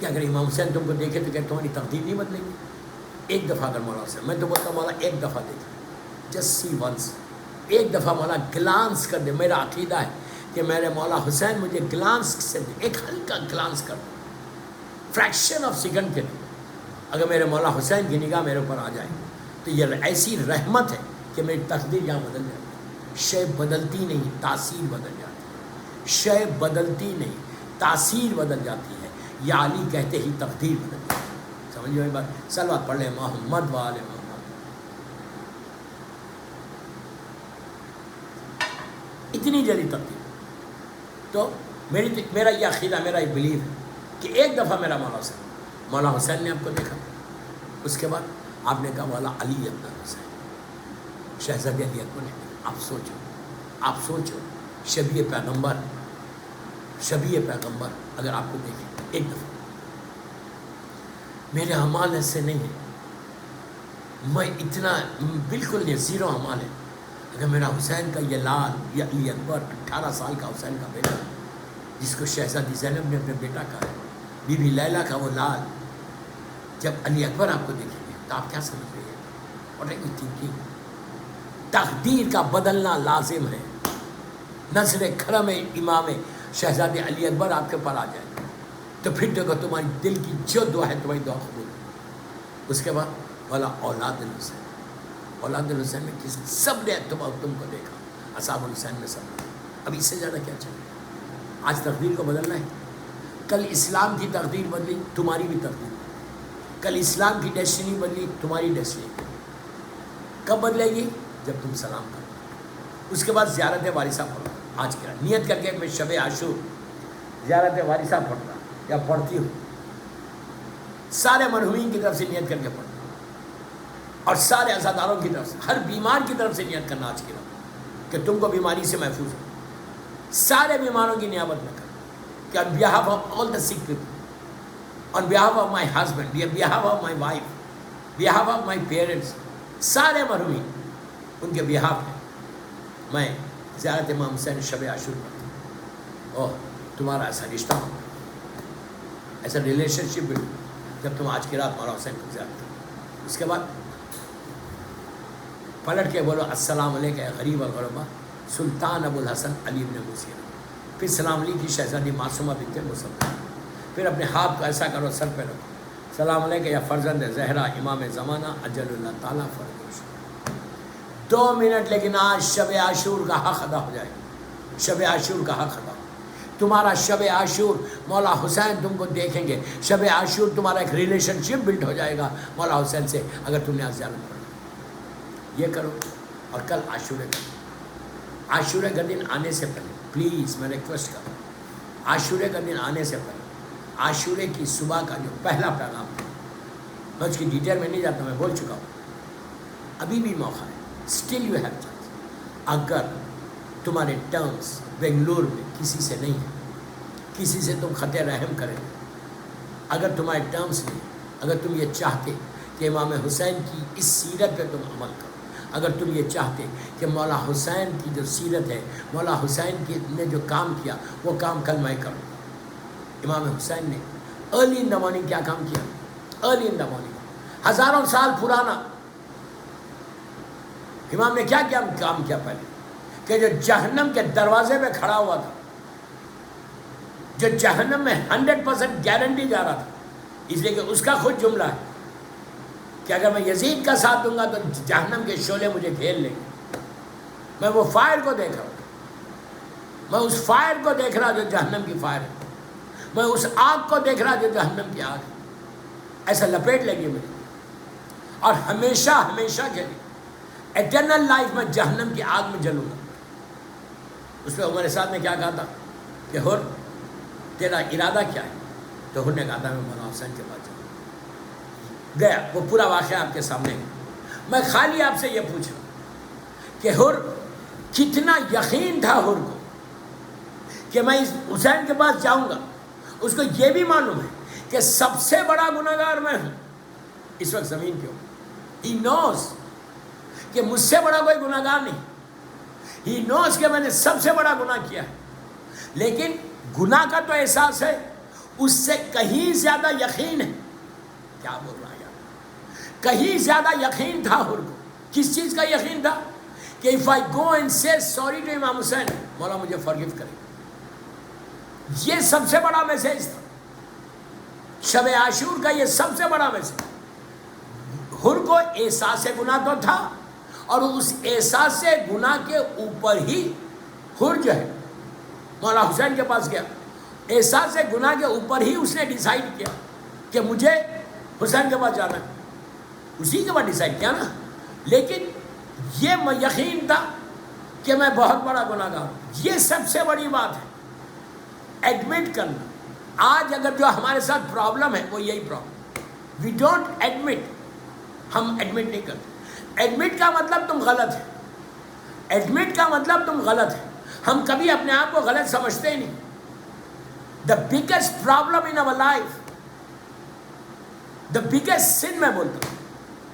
کہ اگر امام حسین تم کو دیکھے تو کیا تمہاری تقدیر نہیں بدلے گی؟ ایک دفعہ اگر مولا حسین، میں تو بولتا ہوں مولا ایک دفعہ دیکھا، جسٹ سی ونس، ایک دفعہ مولا گلانس کر دے. میرا عقیدہ ہے کہ میرے مولا حسین مجھے گلانس سے دے، ایک ہلکا گلانس کر دے، فریکشن آف سیکنڈ کے لیے. اگر میرے مولا حسین کی نگاہ میرے اوپر آ جائے تو یہ ایسی رحمت ہے کہ میری تقدیر یہاں بدل جاتی ہے. شے بدلتی نہیں، تاثیر بدل جاتی ہے. شے بدلتی نہیں، تاثیر بدل جاتی ہے. یا علی کہتے ہی تقدیر بدل جاتی ہے. سمجھ میں بات؟ صلوات پڑھ لیں محمد وآل محمد. اتنی جلدی تبدیل. تو میرا یہ عقیدہ، میرا یہ بلیو ہے کہ ایک دفعہ میرا مولا حسین نے آپ کو دیکھا. اس کے بعد آپ نے کہا والا علی ابن حسین، شہزادے علی اکبر نے. آپ سوچو شبیہ پیغمبر اگر آپ کو دیکھیں ایک دفعہ، میرے اعمال ایسے نہیں ہیں، میں اتنا بالکل نہیں، زیرو اعمال ہے. اگر میرا حسین کا یہ لال، یہ علی اکبر 18 سال کا حسین کا بیٹا، جس کو شہزادی زینب نے اپنے بیٹا کہا ہے، بی بی لیلا کا وہ لال، جب علی اکبر آپ کو دیکھیں گے تو آپ کیا سمجھ رہے ہیں؟ What are you thinking? تقدیر کا بدلنا لازم ہے. نظر کرم امام شہزادی علی اکبر آپ کے پر آ جائے تو پھر دیکھو تمہاری دل کی جو دعا ہے تمہاری دعا قبول ہے. اس کے بعد والا اولاد الحسین، اولاد الحسین میں کس سب نے تم کو دیکھا، اصحاب الحسین میں سب نے. اب اس سے زیادہ کیا چاہیے؟ آج تقدیر کو بدلنا ہے. کل اسلام کی تقدیر بدلی، تمہاری بھی تقدیر. کل اسلام کی ڈیسٹنی بدلی، تمہاری ڈیسٹنی. کب بدلے گی؟ جب تم سلام کرو. اس کے بعد زیارت وارثہ پڑھو. آج کیا نیت کر کے میں شب عاشور زیارت وارثہ پڑھتا یا پڑھتی ہوں، سارے مرحومین کی طرف سے نیت کر کے پڑھتا، اور سارے عزاداروں کی طرف سے، ہر بیمار کی طرف سے نیت کرنا آج کی رات کہ تم کو بیماری سے محفوظ ہو. سارے بیماروں کی نیابت میں کرو کہ on behalf of all the sick people, on behalf of my husband, on behalf of my wife, behalf of my parents، سارے مرحومین ان کے behalf میں میں زیارت امام حسین شب عاشور پڑھتا ہوں. اوہ تمہارا ایسا رشتہ ہو، ایسا ریلیشن شپ بلڈ جب تم آج کی رات مولا حسین کو زیارت کرو. اس کے بعد پلٹ کے بولو السلام علیکم اے غریب الغربا سلطان ابو الحسن علی بن موسیٰ. پھر سلام علی کی شہزادی معصومہ بنت مصطفیٰ. پھر اپنے ہاتھ کو ایسا کرو سر پہ رکھو، سلام علیکم یا فرزند زہرا امام زمانہ اجل اللہ تعالیٰ فرموش. 2 منٹ لیکن آج شب عاشور کا حق ادا ہو جائے گا. شب عاشور کا حق ادا، تمہارا شب عاشور مولا حسین تم کو دیکھیں گے. شب عاشور تمہارا ایک ریلیشن شپ بلڈ ہو جائے گا مولا حسین سے اگر تم نے آج زیارت پڑھی. یہ کرو. اور کل عاشورے کا، عاشورے کا دن آنے سے پہلے پلیز میں ریکویسٹ کروں، عاشورے کا دن آنے سے پہلے عاشورے کی صبح کا جو پہلا پیغام تھا، میں اس کی ڈیٹیل میں نہیں جاتا، میں بول چکا ہوں. ابھی بھی موقع ہے، اسٹل یو ہیو چانس. اگر تمہارے ٹرمز بنگلور میں کسی سے نہیں ہے، کسی سے تم خط رحم کریں، اگر تمہارے ٹرمز نہیں، اگر تم یہ چاہتے کہ امام حسین کی اس سیرت پہ تم عمل کرو، اگر تم یہ چاہتے کہ مولا حسین کی جو سیرت ہے، مولا حسین کی نے جو کام کیا وہ کام کل میں کروں. امام حسین نے ارلی ان دا مارننگ کیا کام کیا؟ ارلی ان دا مارننگ، ہزاروں سال پرانا امام نے کیا کیا کام کیا پہلے؟ کہ جو جہنم کے دروازے پہ کھڑا ہوا تھا، جو جہنم میں 100% گارنٹی جا رہا تھا، اس لیے کہ اس کا خود جملہ ہے کہ اگر میں یزید کا ساتھ دوں گا تو جہنم کے شعلے مجھے گھیر لیں گے. میں وہ فائر کو دیکھ رہا ہوں، میں اس فائر کو دیکھ رہا جو جہنم کی فائر ہے، میں اس آگ کو دیکھ رہا جو جہنم کی آگ ہے. ایسا لپیٹ لیں گے مجھے، اور ہمیشہ ہمیشہ کے لیے ایٹرنل لائف میں جہنم کی آگ میں جلوں گا. اس پہ عمر سعد نے کیا کہا تھا کہ حر تیرا ارادہ کیا ہے؟ تو حر نے کہا تھا میں مولا حسین کے پاس جاؤں. گیا، وہ پورا واقعہ آپ کے سامنے ہے. میں خالی آپ سے یہ پوچھوں کہ حر کتنا یقین تھا حر کو کہ میں اس حسین کے پاس جاؤں گا. اس کو یہ بھی معلوم ہے کہ سب سے بڑا گناہگار میں ہوں اس وقت زمین پہ ہوں. ہی نوز کہ مجھ سے بڑا کوئی گناہگار نہیں. ہی نوز کہ میں نے سب سے بڑا گناہ کیا ہے، لیکن گناہ کا تو احساس ہے، اس سے کہیں زیادہ یقین ہے. کیا بول رہا ہے یار؟ کہیں زیادہ یقین تھا حر کو. کس چیز کا یقین تھا؟ کہ if I go and say sorry to امام حسین، مولا مجھے forgive کرے. یہ سب سے بڑا میسیج تھا شب عاشور کا، یہ سب سے بڑا میسیج. حر کو احساس گناہ تو تھا، اور اس احساس گناہ کے اوپر ہی حر جو ہے مولا حسین کے پاس گیا. احساس گناہ کے اوپر ہی اس نے ڈیسائیڈ کیا کہ مجھے حسین کے پاس جانا ہے. اسی کے بعد ڈیسائیڈ کیا نا. لیکن یہ یقین تھا کہ میں بہت بڑا گناہگار ہوں. یہ سب سے بڑی بات ہے، ایڈمٹ کرنا. آج اگر جو ہمارے ساتھ پرابلم ہے وہ یہی پرابلم، وی ڈونٹ ایڈمٹ. ہم ایڈمٹ نہیں کرتے. ایڈمٹ کا مطلب تم غلط ہے، ایڈمٹ کا مطلب تم غلط ہے. ہم کبھی اپنے آپ کو غلط سمجھتے ہی نہیں. The biggest problem in our life the biggest sin میں بولتا ہوں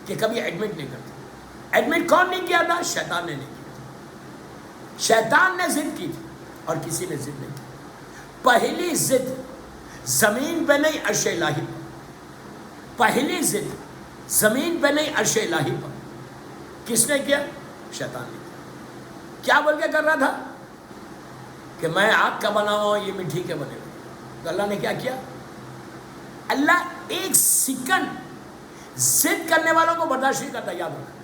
کہ کبھی ایڈمٹ نہیں کرتا. ایڈمٹ کون نہیں کیا تھا؟ شیطان نے نہیں کیا تھا. شیطان نے ضد کی تھی اور کسی نے ضد نہیں کی. پہلی ضد زمین پہ نہیں عرش الہی پر. پہلی ضد زمین پہ نہیں عرش الہی پر. کس نے کیا؟ شیطان نے کیا. کیا بول کے کر رہا تھا؟ کہ میں آگ کا بنا ہوا ہوں، یہ مٹی کے بنے ہوئے. تو اللہ نے کیا کیا؟ اللہ ایک سیکنڈ ضد کرنے والوں کو برداشت نہیں کرتا. یاد رکھنا،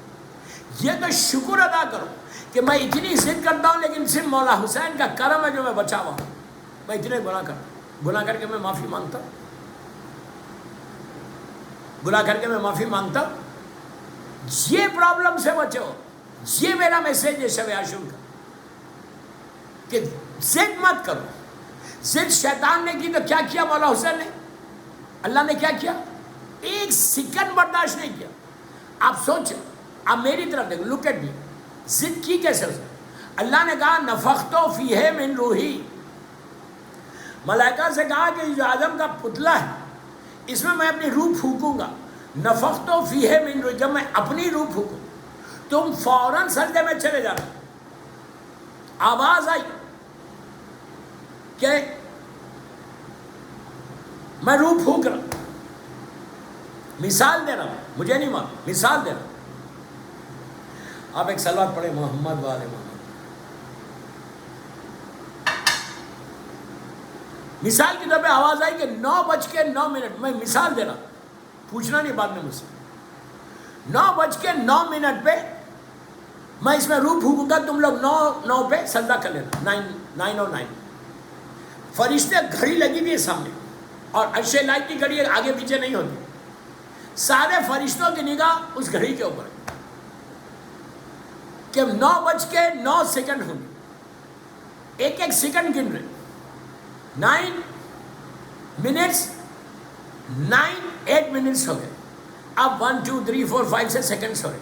یہ تو شکر ادا کرو کہ میں اتنی ضد کرتا ہوں لیکن صرف مولا حسین کا کرم ہے جو میں بچا ہوا ہوں. میں اتنے گناہ کر کے میں معافی مانگتا ہوں. گناہ کر کے میں معافی مانگتا ہوں. یہ پرابلم سے بچو. یہ میرا میسیج ہے شب عاشور کا کہ ضد مت کرو. ضد شیطان نے کی تو کیا کیا مولا حسین نے؟ اللہ نے کیا کیا؟ ایک سیکنڈ برداشت نہیں کیا. آپ سوچیں، آپ میری طرف دیکھو، لک ایٹ می. ضد کی کیسے؟ اللہ نے کہا نفخت فیہ من روحی. ملائکہ سے کہا کہ جو آدم کا پتلا ہے اس میں اپنی روح پھونکوں گا. نفخت فیہ من روحی. جب میں اپنی روح پھونکوں تم فوراً سجدے میں چلے جانا. آواز آئی کہ میں روح پھونک رہا ہوں. مثال دے رہا ہوں، مجھے نہیں معلوم، مثال دے رہا ہوں. آپ ایک صلوات پڑھیں محمد والے محمد. مثال کی طور پہ آواز آئی کہ 9:09. میں مثال دے رہا ہوں، پوچھنا نہیں بعد میں مجھ سے. 9:09 پہ میں اس میں روح پھونکوں گا. تم لوگ 9 پہ سجدہ کر لینا. 9:09. فرشتے گھڑی لگی ہوئی ہے سامنے اور عرش الہی کی گھڑی آگے پیچھے نہیں ہوتی. سارے فرشتوں کی نگاہ اس گھڑی کے اوپر کہ 9:09 ہوں گے. ایک سیکنڈ گن رہے. 9 منٹس 8 منٹس ہو گئے. اب 1 2 3 4 5 سے سیکنڈس ہو رہے.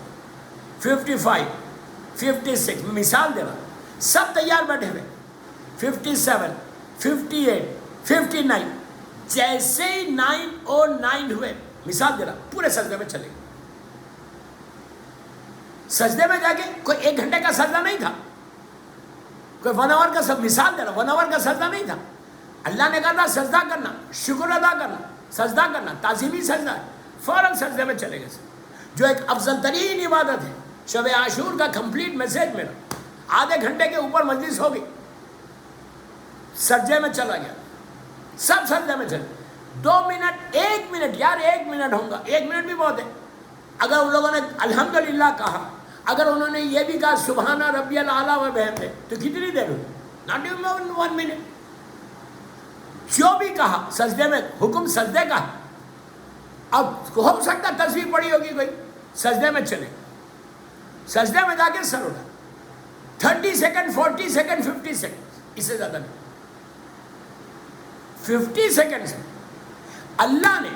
55 56. مثال دے رہا ہوں. سب تیار بیٹھے ہوئے. 57 58 59. جیسے ہی 9:09 ہوئے، مثال دے رہا پورے سجدے میں چلے گئے. سجدے میں جا کے کوئی 1 گھنٹے کا سجدہ نہیں تھا، کوئی 1 آور کا مثال دے رہا 1 آور کا سجدہ نہیں تھا. اللہ نے کہا تھا سجدہ کرنا، شکر ادا کرنا، سجدہ کرنا، تعظیمی سجدہ ہے. فوراً سجدے میں چلے گئے. جو ایک افضل ترین عبادت ہے. شب عاشور کا کمپلیٹ میسیج میرا. آدھے گھنٹے کے اوپر مجلس ہو گئی، سجدے میں چلا گیا. سب سجدے میں چلے. 2 منٹ 1 منٹ یار 1 منٹ ہوگا. 1 منٹ بھی بہت ہے. اگر ان لوگوں نے الحمدللہ کہا، اگر انہوں نے یہ بھی کہا سبحان ربی الاعلیٰ و بحمدہ، تو کتنی دیر ہوئی؟ Not even 1 minute. جو بھی کہا سجدے میں، حکم سجدے کا. اب ہو سکتا تصویر پڑی ہوگی کوئی، سجدے میں چلے. سجدے میں جا کے سر اٹھا. 30 سیکنڈ 40 سیکنڈ 50 سیکنڈ، اس سے زیادہ نہیں. 50 سیکنڈ میں اللہ نے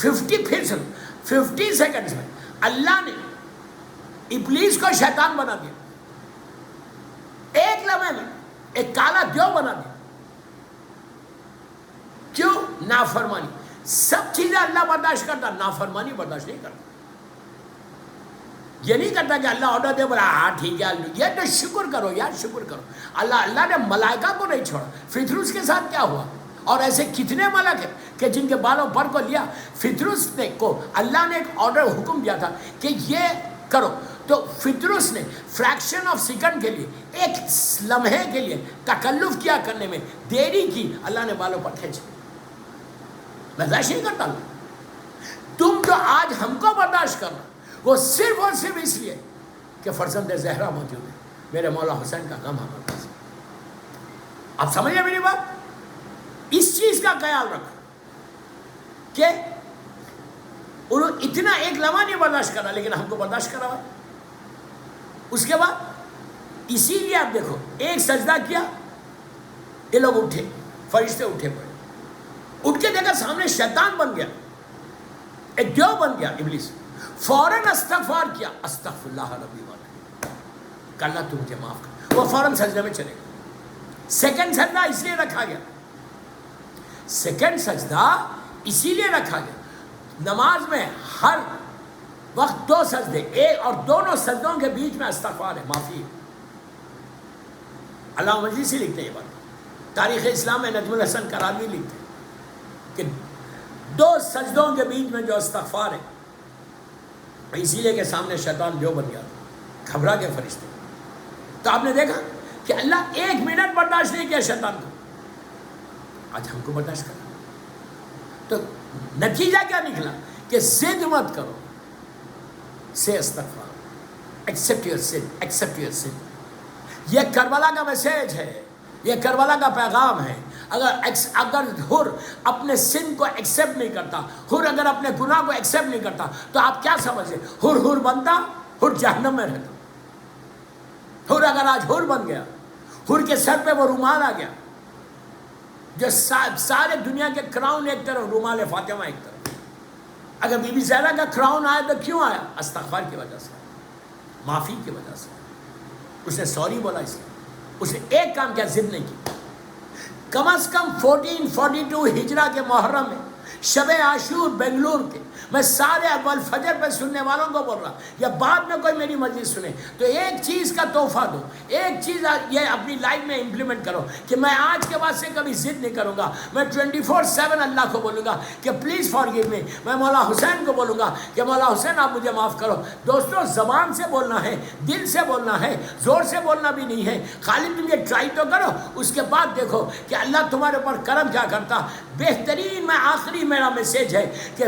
50 سیکنڈ میں اللہ نے ابلیس کو شیطان بنا دیا. ایک لمحے میں ایک کالا دیو بنا دیا. کیوں؟ نافرمانی. سب چیزیں اللہ برداشت کرتا، نافرمانی برداشت نہیں کرتا. یہ نہیں کرتا کہ اللہ آرڈر دے بولا ہاں ٹھیک ہے، یہ تو شکر کرو یار، شکر کرو. اللہ نے ملائکہ کو نہیں چھوڑا. فطرس کے ساتھ کیا ہوا؟ اور ایسے کتنے ملک ہیں کہ جن کے بالوں پر کو لیا. فطرس نے کو اللہ نے ایک آرڈر حکم دیا تھا کہ یہ کرو، تو فطرس نے فریکشن آف سیکنڈ کے لیے، ایک لمحے کے لیے تکلف کیا کرنے میں، دیری کی. اللہ نے بالوں پر کھینچ. برداشت نہیں کرتا اللہ. تم جو آج ہم کو برداشت کرنا، وہ صرف اور صرف اس لیے کہ فرزند زہرا موجود ہے. میرے مولا حسین کا غم ہمارے پاس. آپ سمجھے میری بات؟ اس چیز کا خیال رکھو کہ انہوں اتنا ایک لمحہ نہیں برداشت کرا، لیکن ہم کو برداشت کرا. اس کے بعد اسی لیے آپ دیکھو، ایک سجدہ کیا، یہ لوگ اٹھے، فرشتے اٹھے پڑے. اٹھ کے دیکھا سامنے شیطان بن گیا، ایک دیو بن گیا ابلیس. فوراً استغفار کیا، استغفر اللہ ربی کہ اللہ تو مجھے معاف کر. وہ فوراً سجدے میں چلے گئے. سیکنڈ سجدہ اس لیے رکھا گیا، سیکنڈ سجدہ اسی لیے رکھا گیا. نماز میں ہر وقت 2 سجدے، ایک اور دونوں سجدوں کے بیچ میں استغفار ہے، معافی ہے۔ علامہ مجلسی لکھتے ہیں یہ بات، تاریخ اسلام میں نجم الحسن کرالوی لکھتے ہیں کہ 2 سجدوں کے بیچ میں جو استغفار ہے، اسی لیے کہ سامنے شیطان جو بن گیا، گھبرا کے فرشتے۔ تو آپ نے دیکھا کہ اللہ 1 منٹ برداشت نہیں کیا شیطان کو، آج ہم کو برداشت کرنا۔ تو نتیجہ کیا نکلا کہ ضد مت کرو، سے استغفار، accept your son, accept your son. یہ کربلا کا میسیج ہے، یہ کربلا کا پیغام ہے۔ اگر حر اپنے سن کو ایکسپٹ نہیں کرتا، حر اگر اپنے گناہ کو ایکسپٹ نہیں کرتا، تو آپ کیا سمجھے؟ حر بنتا، حر جہنم میں رہتا۔ حر اگر آج حر بن گیا، حر کے سر پہ وہ رومال آ گیا، جو سارے دنیا کے کراؤن ایک طرف، رومال فاطمہ ایک طرف۔ اگر بی بی زہرا کا کراؤن آیا تو کیوں آیا؟ استغفار کی وجہ سے، معافی کی وجہ سے۔ اس نے سوری بولا، اس نے ایک کام کیا، ضد نہیں کی۔ کم از کم 1442 ہجرہ کے محرم میں شب عاشور بنگلور کے، میں سارے اول فجر پہ سننے والوں کو بول رہا، یا بعد میں کوئی میری مجلس سنے تو ایک چیز کا تحفہ دو، ایک چیز یہ اپنی لائف میں امپلیمنٹ کرو کہ میں آج کے بعد سے کبھی ضد نہیں کروں گا۔ میں 24/7 اللہ کو بولوں گا کہ پلیز فارگیو می۔ میں مولا حسین کو بولوں گا کہ مولا حسین آپ مجھے معاف کرو۔ دوستوں، زبان سے بولنا ہے، دل سے بولنا ہے، زور سے بولنا بھی نہیں ہے۔ خالی تم یہ ٹرائی تو کرو، اس کے بعد دیکھو کہ اللہ تمہارے اوپر کرم کیا کرتا۔ بہترین، میں آخری میرا میسیج ہے کہ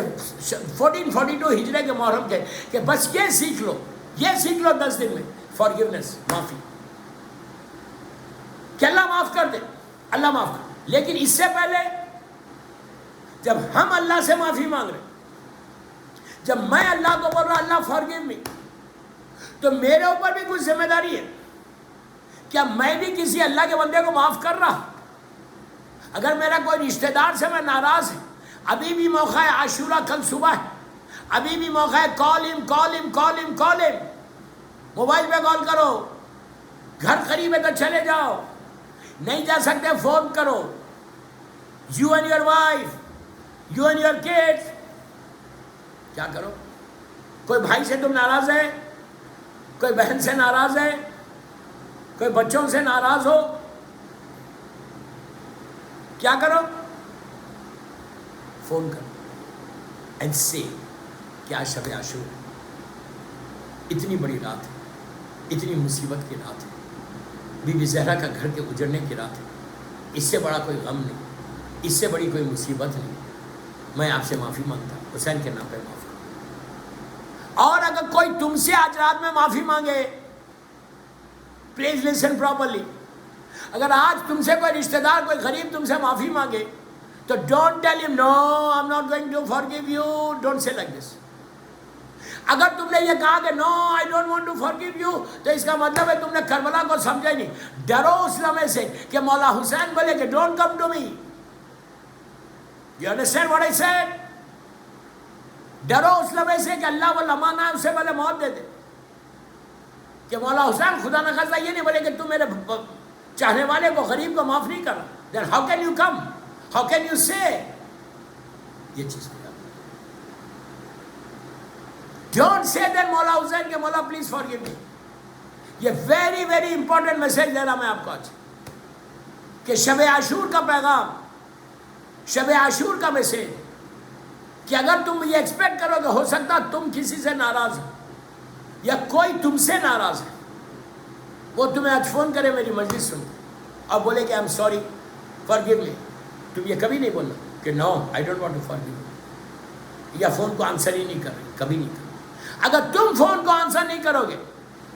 1442 ہجرے کے محرم کے، کہ بس یہ سیکھ لو، یہ سیکھ لو 10 دن میں، فارگیونیس، معافی، کہ اللہ معاف کر دے، اللہ معاف کر۔ لیکن اس سے پہلے جب ہم اللہ سے معافی مانگ رہے، جب میں اللہ کو بول رہا اللہ فارگیو می، تو میرے اوپر بھی کچھ ذمہ داری ہے۔ کیا میں بھی کسی اللہ کے بندے کو معاف کر رہا؟ اگر میرا کوئی رشتہ دار سے میں ناراض ہے، ابھی بھی موقع ہے، عاشورہ کل صبح ہے، ابھی بھی موقع ہے، کال ہم، موبائل پہ کال کرو، گھر قریب ہے تو چلے جاؤ، نہیں جا سکتے فون کرو، you and your wife, you and your kids, کیا کرو؟ کوئی بھائی سے تم ناراض ہے، کوئی بہن سے ناراض ہے، کوئی بچوں سے ناراض ہو، کیا کرو؟ فون کرو اینڈ سے کیا شب عاشور، اتنی بڑی رات ہے، اتنی مصیبت کی رات ہے، بی بی زہرا کا گھر کے اجڑنے کی رات ہے، اس سے بڑا کوئی غم نہیں، اس سے بڑی کوئی مصیبت نہیں۔ میں آپ سے معافی مانگتا ہوں، حسین کے نام پہ معاف کرو۔ اور اگر کوئی تم سے آج رات میں معافی مانگے، پلیز لسن پراپرلی، اگر آج تم سے کوئی رشتہ دار، کوئی غریب تم سے معافی مانگے تو ڈونٹ ٹیل ہم no I am not going to forgive you, don't say like this. اگر تم نے یہ کہا کہ no I don't want to forgive you, تو اس کا مطلب ہے تم نے کربلا کو سمجھا ہی نہیں۔ ڈرو اس لمحے سے کہ مولا حسین بولے کہ don't come to me, you understand what I said? ڈرو اس لمحے سے کہ اللہ وہ لمحہ نہ ہے، اس سے پہلے موت دے دے، کہ مولا حسین خدا نہ خاصہ یہ نہیں بولے کہ تم میرے چاہنے والے کو، غریب کو معاف نہیں کر رہا، then how can you come, how can you say یہ چیز کو یاد ڈونٹ سے دین مولا حسین کہ مولا پلیز فارگیو می۔ یہ ویری ویری امپورٹنٹ میسج دے رہا میں آپ کو آج، کہ شب عاشور کا پیغام، شب عاشور کا میسج، کہ اگر تم یہ ایکسپیکٹ کرو کہ ہو سکتا تم کسی سے ناراض ہو یا کوئی تم سے ناراض ہے، وہ تمہیں آج فون کرے میری مجلس سن اور بولے کہ I am sorry forgive me, تم یہ کبھی نہیں بولنا کہ no I don't want to forgive you, یا فون کو آنسر ہی نہیں کر رہے، کبھی نہیں کرو۔ اگر تم فون کو آنسر نہیں کرو گے،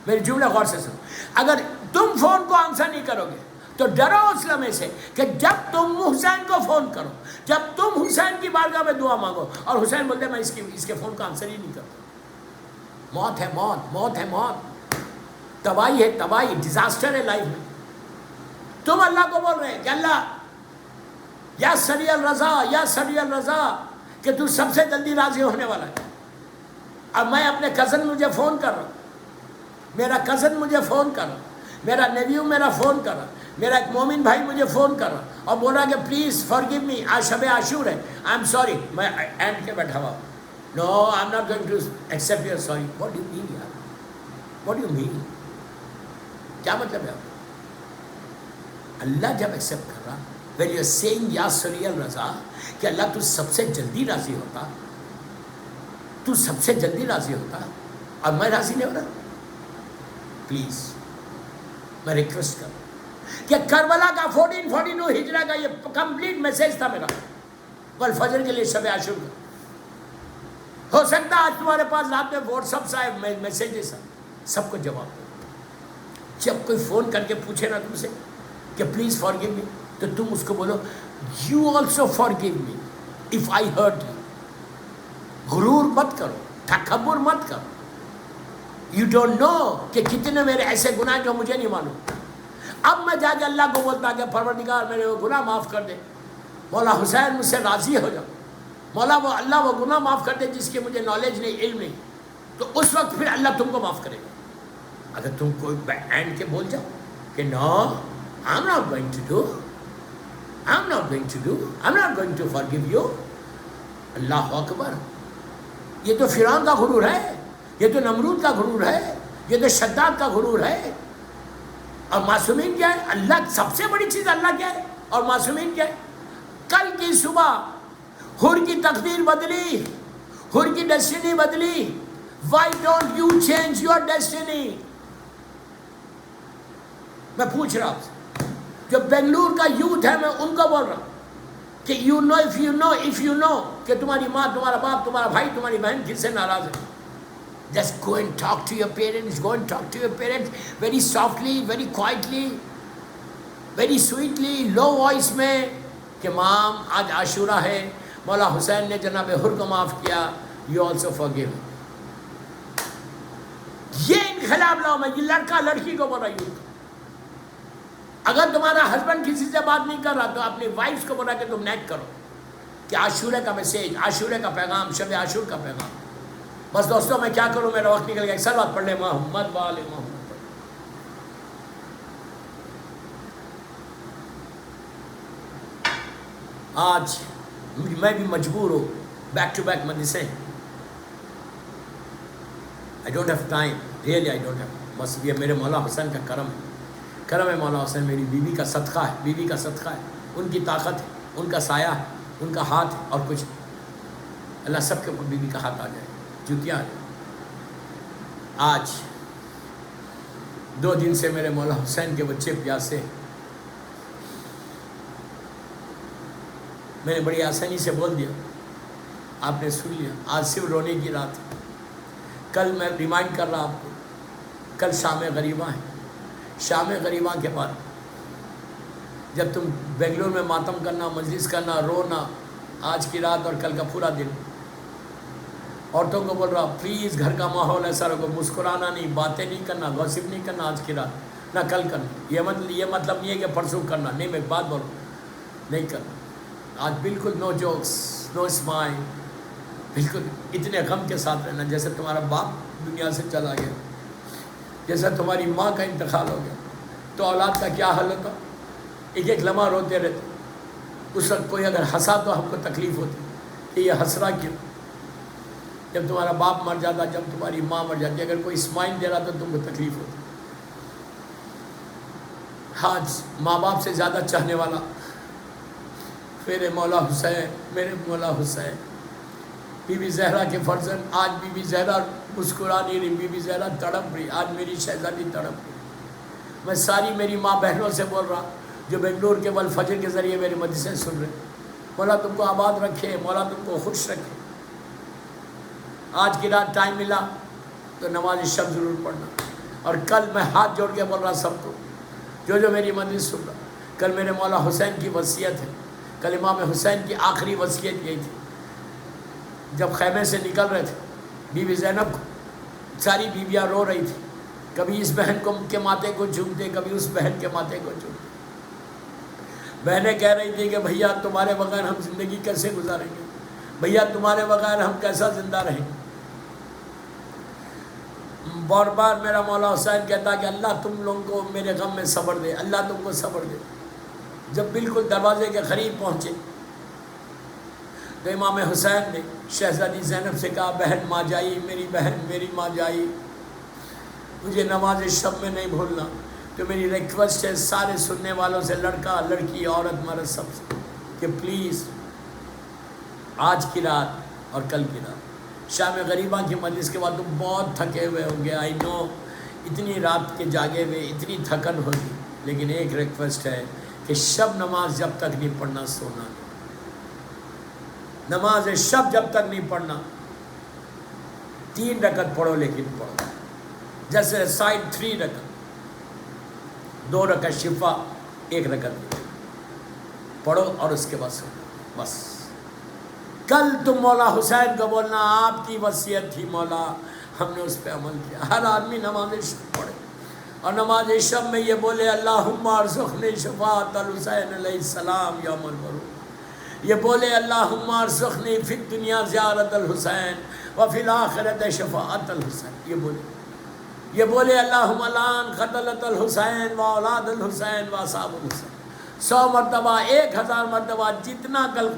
میری جملہ غور سے سنو، اگر تم فون کو آنسر نہیں کرو گے تو ڈرو اس لمحے سے کہ جب تم حسین کو فون کرو، جب تم حسین کی بارگاہ میں دعا مانگو اور حسین بولتے میں اس کے فون کو آنسر ہی نہیں کرتا، موت ہے، موت ہے، موت، تباہی ہے، تباہی، ڈیزاسٹر ہے لائف میں۔ تم اللہ کو بول رہے ہیں کہ اللہ یا سری الرضا، یا سری الرضا، کہ تو سب سے جلدی راضی ہونے والا ہے۔ اب میں اپنے کزن مجھے فون کر رہا ہوں، میرا کزن مجھے فون کر رہا، میرا نیویو میرا فون کر رہا، میرا ایک مومن بھائی مجھے فون کر رہا اور بول رہا کہ پلیز فارگیو می، آج شب عاشور ہے، آئی ایم سوری، میں اینڈ کے بیٹھا ہوا، No, I'm not going to accept your sorry. What do you mean, yaar? What do you mean? کیا مطلب ہے آپ؟ اللہ جب ایکسیپٹ کر رہا, when you are saying یا سری الرضا, کہ اللہ تو سب سے جلدی راضی ہوتا, تو سب سے جلدی راضی ہوتا اور میں راضی نہیں ہو رہا. پلیز میں ریکویسٹ کروں کہ کربلا کا 1442 ہجرہ کا یہ کمپلیٹ میسیج تھا میرا والفجر کے لیے شب عاشور کا. ہو سکتا آج تمہارے پاس رات میں واٹس ایپ سے آئے میسیجز سب کو جواب دو. جب کوئی فون کر کے پوچھے نا تم سے کہ پلیز فارگیو می, تو تم اس کو بولو you also forgive me if I hurt you. غرور مت کرو, تکبر مت کرو. یو ڈونٹ نو کہ کتنے میرے ایسے گناہ جو مجھے نہیں معلوم. اب میں جا کے اللہ کو بولتا کہ پروردگار میرے وہ گناہ معاف کر دے, مولا حسین مجھ سے راضی ہو جا, مولا وہ اللہ وہ گناہ معاف کر دے جس کی مجھے نالج نہیں, علم نہیں, تو اس وقت پھر اللہ تم کو معاف کرے گا. اگر تم کوئی اینڈ کے بول جاؤ کہ نو I'm not going to do, I'm not going to do, I'm not going to forgive you. اللہ اکبر. یہ تو فرعون کا غرور ہے, یہ تو نمرود کا غرور ہے, یہ تو شداد کا غرور ہے. اور معصومین کیا ہے؟ اللہ سب سے بڑی چیز اللہ کیا ہے اور معصومین کیا ہے؟ کل کی صبح حر کی تقدیر بدلی, حر کی ڈیسٹینی بدلی. Why don't you change your destiny? میں پوچھ رہا ہوں جو بنگلور کا یوتھ ہے, میں ان کو بول رہا ہوں کہ you know if you know کہ تمہاری ماں, تمہارا باپ, تمہارا بھائی, تمہاری بہن کس سے ناراض ہے, just go and talk to your parents, go and talk to your parents very softly, very quietly, very sweetly, low voice میں کہ مام آج عاشورہ ہے, مولا حسین نے جناب حر کو معاف کیا, you also forgive. یہ انقلاب لاؤ. میں یہ لڑکا لڑکی کو بول رہا ہوں. اگر تمہارا ہسبینڈ کسی سے بات نہیں کر رہا تو اپنی وائفس کو بولا کہ تم نیک کرو کہ عاشورہ کا میسیج, عاشورہ کا پیغام, شب عاشور کا پیغام. بس دوستوں میں کیا کروں, میرا وقت نکل گیا. ایک سلوات پڑھ لیں محمد وآل محمد. آج میں بھی مجبور ہوں بیک ٹو بیک مدرسے. I don't have time, really I don't have. بس یہ میرے مولا حسین کا کرم ہے, کرم ہے مولا حسین. میری بیوی کا صدقہ ہے, بیوی کا صدقہ ہے, ان کی طاقت ہے, ان کا سایہ ہے, ان کا ہاتھ ہے, اور کچھ. اللہ سب کے اوپر بیوی کا ہاتھ آ جائے, جوتیاں آ جائے. آج 2 دن سے میرے مولا حسین کے بچے پیاسے. میں نے بڑی آسانی سے بول دیا, آپ نے سن لیا. آج صرف رونے کی رات. کل میں ریمائنڈ کر رہا آپ کو, کل شام غریباں ہے. شام غریباں کے بعد جب تم بنگلور میں ماتم کرنا, مجلس کرنا, رونا, آج کی رات اور کل کا پورا دن. عورتوں کو بول رہا پلیز گھر کا ماحول ایسا رکھو, مسکرانا نہیں, باتیں نہیں کرنا, گوسپ نہیں کرنا آج کی رات, نہ کل کرنا. یہ مطلب نہیں ہے کہ پرسوں کرنا, نہیں, میں بات بولوں نہیں کرنا. آج بالکل نو جوکس, نو اسمائل, بالکل اتنے غم کے ساتھ رہنا جیسے تمہارا باپ دنیا سے چلا گیا, جیسا تمہاری ماں کا انتقال ہو گیا. تو اولاد کا کیا حال ہوتا, ایک ایک لمحہ روتے رہتے. اس وقت کوئی اگر ہنسا تو ہم کو تکلیف ہوتی کہ یہ ہنس رہا کیوں. جب تمہارا باپ مر جاتا, جب تمہاری ماں مر جاتی, اگر کوئی اسمائل دے رہا تو تم کو تکلیف ہوتی. آج ماں باپ سے زیادہ چاہنے والا میرے مولا حسین, میرے مولا حسین. بی بی زہرا کے فرزند, آج بی بی زہرا مسکرا نہیں رہی, بی بی زہرا تڑپ رہی. آج میری شہزادی تڑپ رہی. میں ساری میری ماں بہنوں سے بول رہا جو بنگلور کے والفجر کے ذریعے میرے مدرسے سن رہے, مولا تم کو آباد رکھے, مولا تم کو خوش رکھے. آج کی رات ٹائم ملا تو نماز شب ضرور پڑھنا. اور کل میں ہاتھ جوڑ کے بول رہا سب کو جو میری مجلس سن رہا, کل میرے مولا حسین کی وصیت ہے. کل امام حسین کی آخری وصیت یہی تھی. جب خیمے سے نکل رہے تھے, بی بی زینب کو ساری بیویاں رو رہی تھی, کبھی اس بہن کو کے ماتھے کو چومتے, کبھی اس بہن کے ماتھے کو چومتے. بہنیں کہہ رہی تھی کہ بھیا تمہارے بغیر ہم زندگی کیسے گزاریں گے, بھیا تمہارے بغیر ہم کیسا زندہ رہیں گے. بار بار میرا مولا حسین کہتا کہ اللہ تم لوگوں کو میرے غم میں صبر دے, اللہ تم کو صبر دے. جب بالکل دروازے کے قریب پہنچے تو امام حسین نے شہزادی زینب سے کہا بہن ماں جائی، میری بہن، میری ماں جائی، مجھے نماز شب میں نہیں بھولنا۔ تو میری ریکویسٹ ہے سارے سننے والوں سے، لڑکا لڑکی عورت مرد سب سے، کہ پلیز آج کی رات اور کل کی رات شام غریبہ کی مجلس کے بعد تم بہت تھکے ہوئے ہوں گے، آئی نو، اتنی رات کے جاگے ہوئے اتنی تھکن ہوگی، لیکن ایک ریکویسٹ ہے کہ شب نماز جب تک نہیں پڑھنا سونا نہیں، نماز شب جب تک نہیں پڑھنا، 3 رکعت پڑھو لیکن پڑھو، جیسے سائڈ 3 رکعت، 2 رکعت شفا، 1 رکعت پڑھو اور اس کے بعد سونا بس۔ کل تم مولا حسین کو بولنا آپ کی وصیت تھی مولا، ہم نے اس پہ عمل کیا۔ ہر آدمی نماز شب پڑھے اور نماز شب میں یہ بولے اللہم ارزقنی شفاعت الحسین علیہ السلام یوم البروج، یہ بولے اللہم ارزقنی فی الدنیا زیارت الحسین وفی الآخرت شفاعت الحسین، یہ بولے اللہم الان قتلت الحسین و اولاد الحسین و اصحاب الحسین، 100 مرتبہ، 1000 مرتبہ، جتنا کل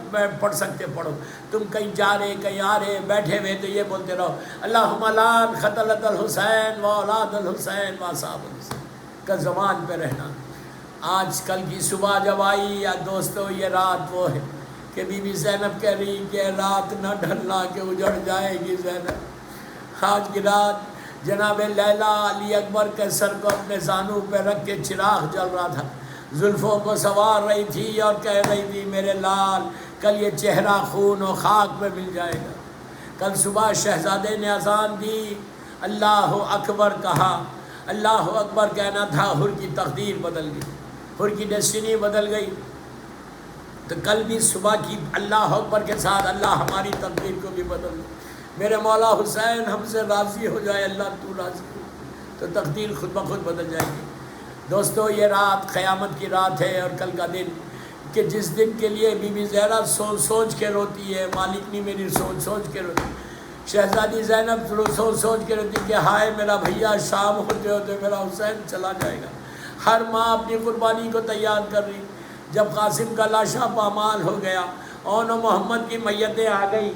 پڑھ سکتے پڑھو۔ تم کہیں جا رہے کہیں آ رہے بیٹھے ہوئے تو یہ بولتے رہو اللہم الان قتلت الحسین و اولاد الحسین و اصحاب الحسین، کا زبان پہ رہنا۔ آج کل کی صبح جب آئی یا دوستو، یہ رات وہ ہے کہ بی بی زینب کہہ رہی کہ رات نہ ڈھلنا کہ اجڑ جائے گی زینب۔ آج کی رات جناب لیلا علی اکبر کے سر کو اپنے زانو پہ رکھ کے چراغ جل رہا تھا، زلفوں کو سنوار رہی تھی اور کہہ رہی تھی میرے لال کل یہ چہرہ خون و خاک میں مل جائے گا۔ کل صبح شہزادے نے اذان دی، اللہ اکبر کہا، اللہ اکبر کہنا تھا، حر کی تقدیر بدل گئی، حر کی ڈیسٹینی بدل گئی۔ تو کل بھی صبح کی اللہ اکبر کے ساتھ اللہ ہماری تقدیر کو بھی بدل دے۔ میرے مولا حسین ہم سے راضی ہو جائے، اللہ تو راضی ہو تو تقدیر خود بخود بدل جائے گی۔ دوستو یہ رات قیامت کی رات ہے اور کل کا دن، کہ جس دن کے لیے بی بی زہرا سوچ سوچ کے روتی ہے، مالک نہیں میری سوچ سوچ کے روتی، شہزادی زینب سوچ سوچ کے روتی کہ ہائے میرا بھیا شام ہوتے ہوتے میرا حسین چلا جائے گا۔ ہر ماں اپنی قربانی کو تیار کر رہی۔ جب قاسم کا لاشا پامال ہو گیا، اون و محمد کی میتیں آ گئی،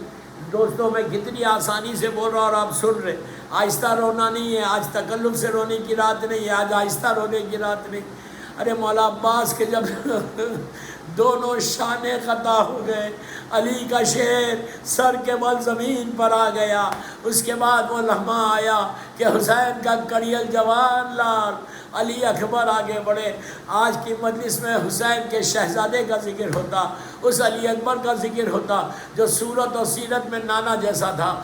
دوستوں میں کتنی آسانی سے بول رہا اور آپ سن رہے، آہستہ رونا نہیں ہے، آج تکلف سے رونے کی رات نہیں ہے، آج آہستہ رونے کی رات نہیں۔ ارے مولا عباس کے جب دونوں شانے قطع ہو گئے، علی کا شیر سر کے بل زمین پر آ گیا، اس کے بعد وہ لمحہ آیا کہ حسین کا کڑیل جوان لال علی اکبر آگے بڑھے۔ آج کی مجلس میں حسین کے شہزادے کا ذکر ہوتا، اس علی اکبر کا ذکر ہوتا جو صورت اور سیرت میں نانا جیسا تھا۔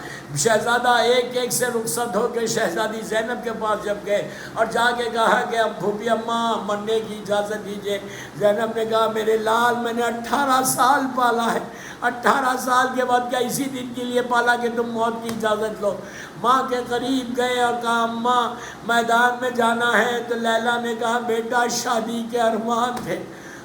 شہزادہ ایک ایک سے رخصت ہو کے شہزادی زینب کے پاس جب گئے اور جا کے کہا کہ اب پھوپھی اماں مرنے کی اجازت دیجیے، زینب نے کہا میرے لال میں نے 18 سال پالا ہے، 18 سال کے بعد کیا اسی دن کے لیے پالا کہ تم موت کی اجازت لو؟ ماں کے قریب گئے اور کہا اماں میدان میں جانا ہے، تو لیلا نے کہا بیٹا شادی کے ارمان تھے۔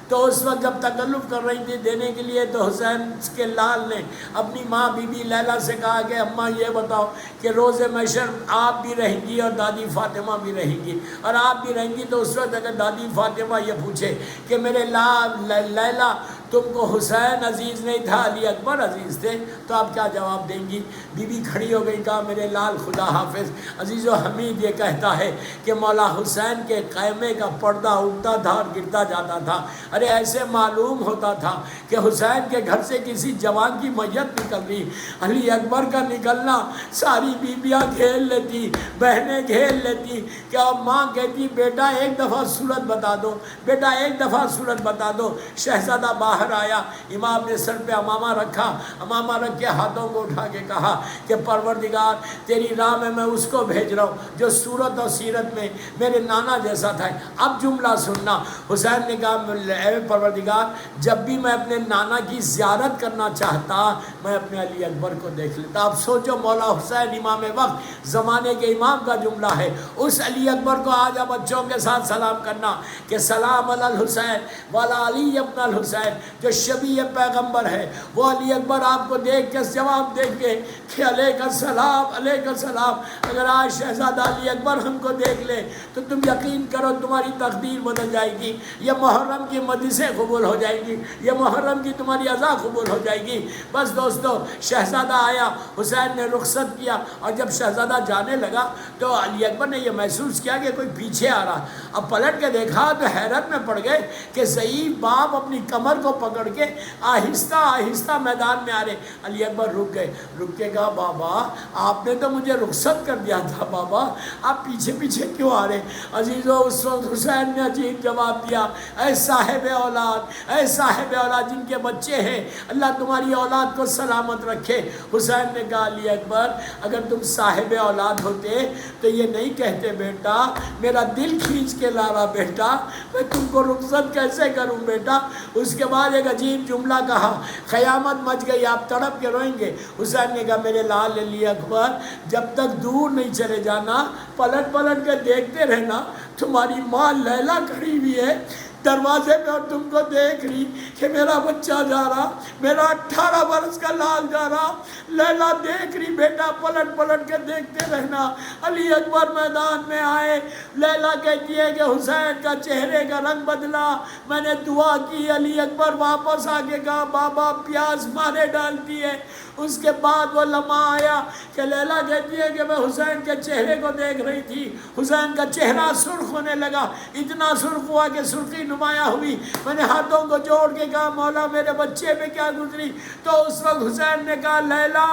تو اس وقت جب تکلف کر رہی تھی دینے کے لیے، تو حسین کے لال نے اپنی ماں بی بی لیلا سے کہا کہ اماں یہ بتاؤ کہ روز محشر آپ بھی رہیں گی اور دادی فاطمہ بھی رہیں گی، اور آپ بھی رہیں گی تو اس وقت اگر دادی فاطمہ یہ پوچھے کہ میرے لیلا تم کو حسین عزیز نہیں تھا علی اکبر عزیز تھے، تو آپ کیا جواب دیں گی؟ بی بی کھڑی ہو گئی، کہا میرے لال خدا حافظ، عزیز و حمید یہ کہتا ہے کہ مولا حسین کے خیمے کا پردہ اٹھتا تھا اور گرتا جاتا تھا۔ ارے ایسے معلوم ہوتا تھا کہ حسین کے گھر سے کسی جوان کی میت نکل رہی، علی اکبر کا نکلنا ساری بیبیاں گھیر لیتی، بہنیں گھیر لیتی، کہ ماں کہتی بیٹا ایک دفعہ صورت بتا دو، بیٹا ایک دفعہ صورت بتا دو۔ شہزادہ باہر آیا، امام نے سر پہ امامہ رکھا، امامہ رکھ کے ہاتھوں کو اٹھا کے کہا کہ پروردگار تیری راہ میں میں اس کو بھیج رہا ہوں جو صورت اور سیرت میں میرے نانا جیسا تھا۔ اب جملہ سننا، حسین نے کہا اے پروردگار جب بھی میں اپنے نانا کی زیارت کرنا چاہتا میں اپنے علی اکبر کو دیکھ لیتا۔ اب سوچو مولا حسین امام وقت زمانے کے امام کا جملہ ہے، اس علی اکبر کو آج اب بچوں کے ساتھ سلام کرنا کہ سلام علی الحسین والا علی ابن الحسین، جو شبیہ پیغمبر ہے، وہ علی اکبر آپ کو دیکھ کے جواب دیں گے کہ علیہ السلام علیہ السلام۔ اگر آج شہزادہ علی اکبر ہم کو دیکھ لے تو تم یقین کرو تمہاری تقدیر بدل جائے گی، یہ محرم کی مجلسیں قبول ہو جائیں گی، یہ محرم کی تمہاری عزا قبول ہو جائے گی۔ بس دوستو، شہزادہ آیا، حسین نے رخصت کیا، اور جب شہزادہ جانے لگا تو علی اکبر نے یہ محسوس کیا کہ کوئی پیچھے آ رہا۔ اب پلٹ کے دیکھا تو حیرت میں پڑ گئے کہ ضعیف باپ اپنی کمر کو پکڑ کے آہستہ آہستہ میدان میں آ رہے۔ علی اکبر رک گئے، رک کے کہا بابا آپ نے تو مجھے رخصت کر دیا تھا، بابا آپ پیچھے پیچھے کیوں آ رہے؟ عزیزو، اس وقت حسین نے عجیب جواب دیا، اے صاحب اولاد، اے صاحب اولاد جن کے بچے ہیں، اللہ تمہاری اولاد کو سلامت رکھے۔ حسین نے کہا علی اکبر اگر تم صاحب اولاد ہوتے تو یہ نہیں کہتے بیٹا میرا دل کھینچ کے لا رہا بیٹا، میں تم کو رخصت کیسے کروں بیٹا؟ اس کے بعد ایک عجیب جملہ کہا، قیامت مچ گئی آپ تڑپ کے روئیں گے۔ حسین نے کہا میرے لال علی اکبر جب تک دور نہیں چلے جانا، پلٹ پلٹ کے دیکھتے رہنا، تمہاری ماں لیلا کھڑی ہوئی ہے دروازے پہ اور تم کو دیکھ رہی کہ میرا بچہ جا رہا، میرا 18 برس کا لال جا رہا، لیلا دیکھ رہی بیٹا، پلٹ پلٹ کے دیکھتے رہنا۔ علی اکبر میدان میں آئے، لیلا کہتی ہے کہ حسین کا چہرے کا رنگ بدلا، میں نے دعا کی، علی اکبر واپس آ کے کہا بابا پیاس مارے ڈالتی ہے۔ اس کے بعد وہ لمحہ آیا کہ لیلا کہتی ہے کہ میں حسین کے چہرے کو دیکھ رہی تھی، حسین کا چہرہ سرخ ہونے لگا، اتنا سرخ ہوا کہ سرخی نمایاں ہوئی۔ میں نے ہاتھوں کو جوڑ کے کہا مولا میرے بچے پہ کیا گزری؟ تو اس وقت حسین نے کہا لیلا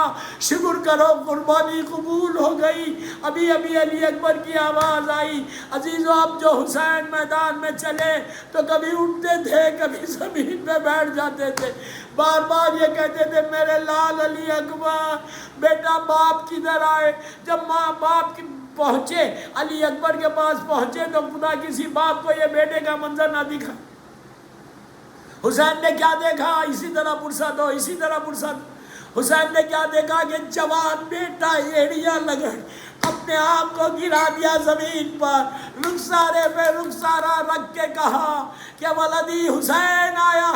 شکر کرو قربانی قبول ہو گئی۔ ابھی ابھی علی اکبر کی آواز آئی۔ عزیزو، اب جو حسین میدان میں چلے تو کبھی اٹھتے تھے کبھی زمین پہ بیٹھ جاتے تھے، بار بار یہ کہتے تھے میرے لال علی اکبر بیٹا باپ کدھر آئے؟ جب ماں باپ کی پہنچے، علی اکبر کے پاس پہنچے تو خدا کسی باپ کو یہ بیٹے کا منظر نہ دکھا۔ حسین نے کیا دیکھا؟ اسی طرح پرسد ہو، اسی طرح پرسد۔ حسین نے کیا دیکھا کہ جوان بیٹا ایڑیاں لگڑ اپنے آپ کو گرا دیا زمین پر، رخسارے پہ رخسارہ رکھ کے کہا کہ ولدی حسین آیا۔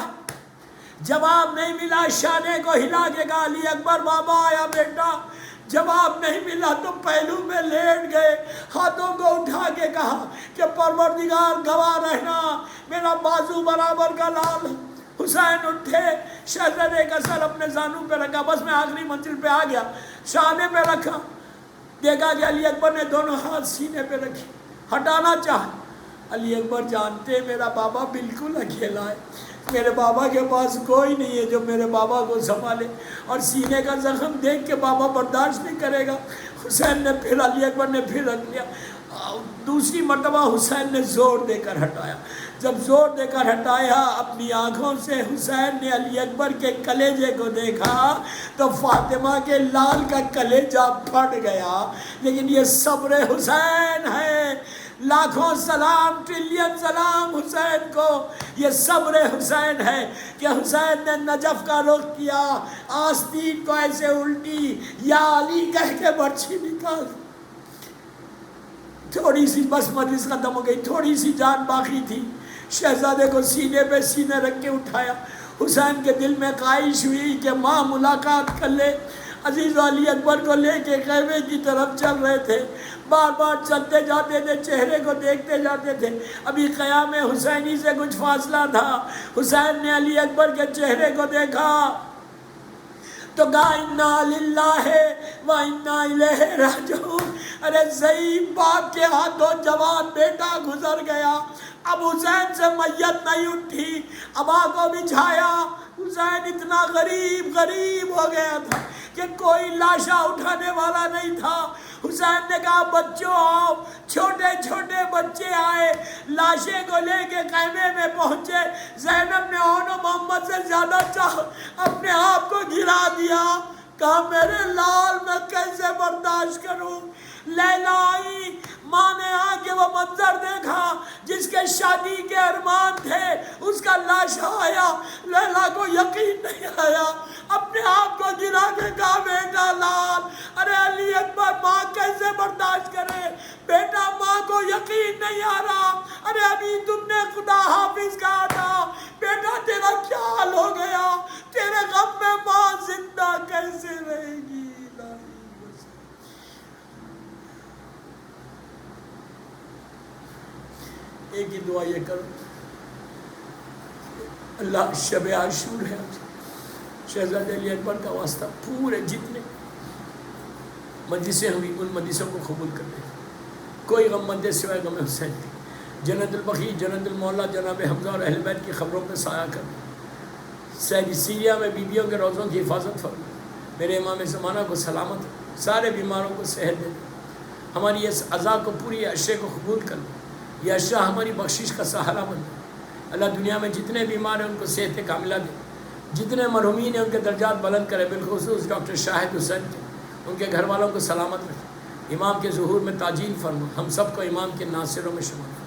جواب نہیں ملا، شانے کو ہلا کے کہا علی اکبر بابا آیا بیٹا۔ جواب نہیں ملا تو پہلو میں لیٹ گئے، ہاتھوں کو اٹھا کے کہا کہ پروردگار گواہ رہنا میرا بازو برابر کا لال۔ حسین اٹھے، شہزادے کا سر اپنے زانوں پہ رکھا، بس میں آخری منزل پہ آ گیا، شانے پہ رکھا، دیکھا کہ علی اکبر نے دونوں ہاتھ سینے پہ رکھے، ہٹانا چاہا۔ علی اکبر جانتے میرا بابا بالکل اکیلا ہے، میرے بابا کے پاس کوئی نہیں ہے جو میرے بابا کو سنبھالے، اور سینے کا زخم دیکھ کے بابا برداشت نہیں کرے گا۔ حسین نے پھر علی اکبر نے پھر رکھ لیا، دوسری مرتبہ حسین نے زور دے کر ہٹایا۔ جب زور دے کر ہٹایا، اپنی آنکھوں سے حسین نے علی اکبر کے کلیجے کو دیکھا تو فاطمہ کے لال کا کلیجہ پھٹ گیا۔ لیکن یہ صبر حسین ہے، لاکھوں سلام ٹریلین سلام حسین کو، یہ صبر حسین ہے کہ حسین نے نجف کا رخ کیا، آستین کو ایسے الٹی، یا علی کہہ کے برچھی نکال، تھوڑی سی بس مجلس ختم ہو گئی، تھوڑی سی جان باقی تھی، شہزادے کو سینے پہ سینے رکھ کے اٹھایا۔ حسین کے دل میں خواہش ہوئی کہ ماں ملاقات کر لے۔ عزیز علی اکبر کو لے کے خیمے کی طرف چل رہے تھے، بار بار چلتے جاتے تھے، چہرے کو دیکھتے جاتے تھے۔ ابھی قیام حسینی سے کچھ فاصلہ تھا، حسین نے علی اکبر کے چہرے کو دیکھا تو کہا انا للہ و انا الیہ راجعون۔ ارے ضعیف باپ کے ہاتھوں جوان بیٹا گزر گیا، اب حسین سے میت نہیں اٹھی، ابا کو بچھایا۔ حسین اتنا غریب ہو گیا تھا کہ کوئی لاشا اٹھانے والا نہیں تھا۔ حسین نے کہا بچوں آؤ، چھوٹے چھوٹے بچے آئے، لاشے کو لے کے خیمے میں پہنچے۔ زینب نے اون و محمد سے زیادہ چاہ اپنے آپ کو گرا دیا، کہا میرے لال میں کیسے برداشت کروں۔ لیلا آئی، ماں نے آ کے وہ منظر دیکھا جس کے شادی کے ارمان تھے، اس کا لاشا آیا، لیلا کو یقین نہیں آیا، اپنے آپ کو گرا کے کہا بیٹا لال۔ ارے علی اکبر ماں کیسے برداشت کرے، بیٹا ماں کو یقین نہیں آ رہا۔ ارے ابھی تم نے خدا حافظ کہا تھا، بیٹا تیرا کیا حال دعا یہ کرو اللہ شب عاشور ہے شہزادہ علی اکبر کا واسطہ پورے جتنے مجلسیں ہوئی ان مجلسوں کو قبول کر دے، کوئی غم مندے سوائے غم حسین کی، جنت البقیع جنت المولا جناب حمزہ اور اہل بیت کی خبروں پہ سایہ کر دے، سعید سیریا میں بیویوں کے روزوں کی حفاظت فرما، میرے امام زمانہ کو سلامت، سارے بیماروں کو صحت دے، ہماری اس عزا کو پوری عشے کو قبول کر دے، یہ عشا ہماری بخشش کا سہارا بن دے، اللہ دنیا میں جتنے بیمار ہیں ان کو صحت کاملہ دے، جتنے مرحومین ہیں ان کے درجات بلند کرے، بالخصوص ڈاکٹر شاہد حسین کے ان کے گھر والوں کو سلامت رکھے، امام کے ظہور میں تعجیل فرما، ہم سب کو امام کے ناصروں میں شمار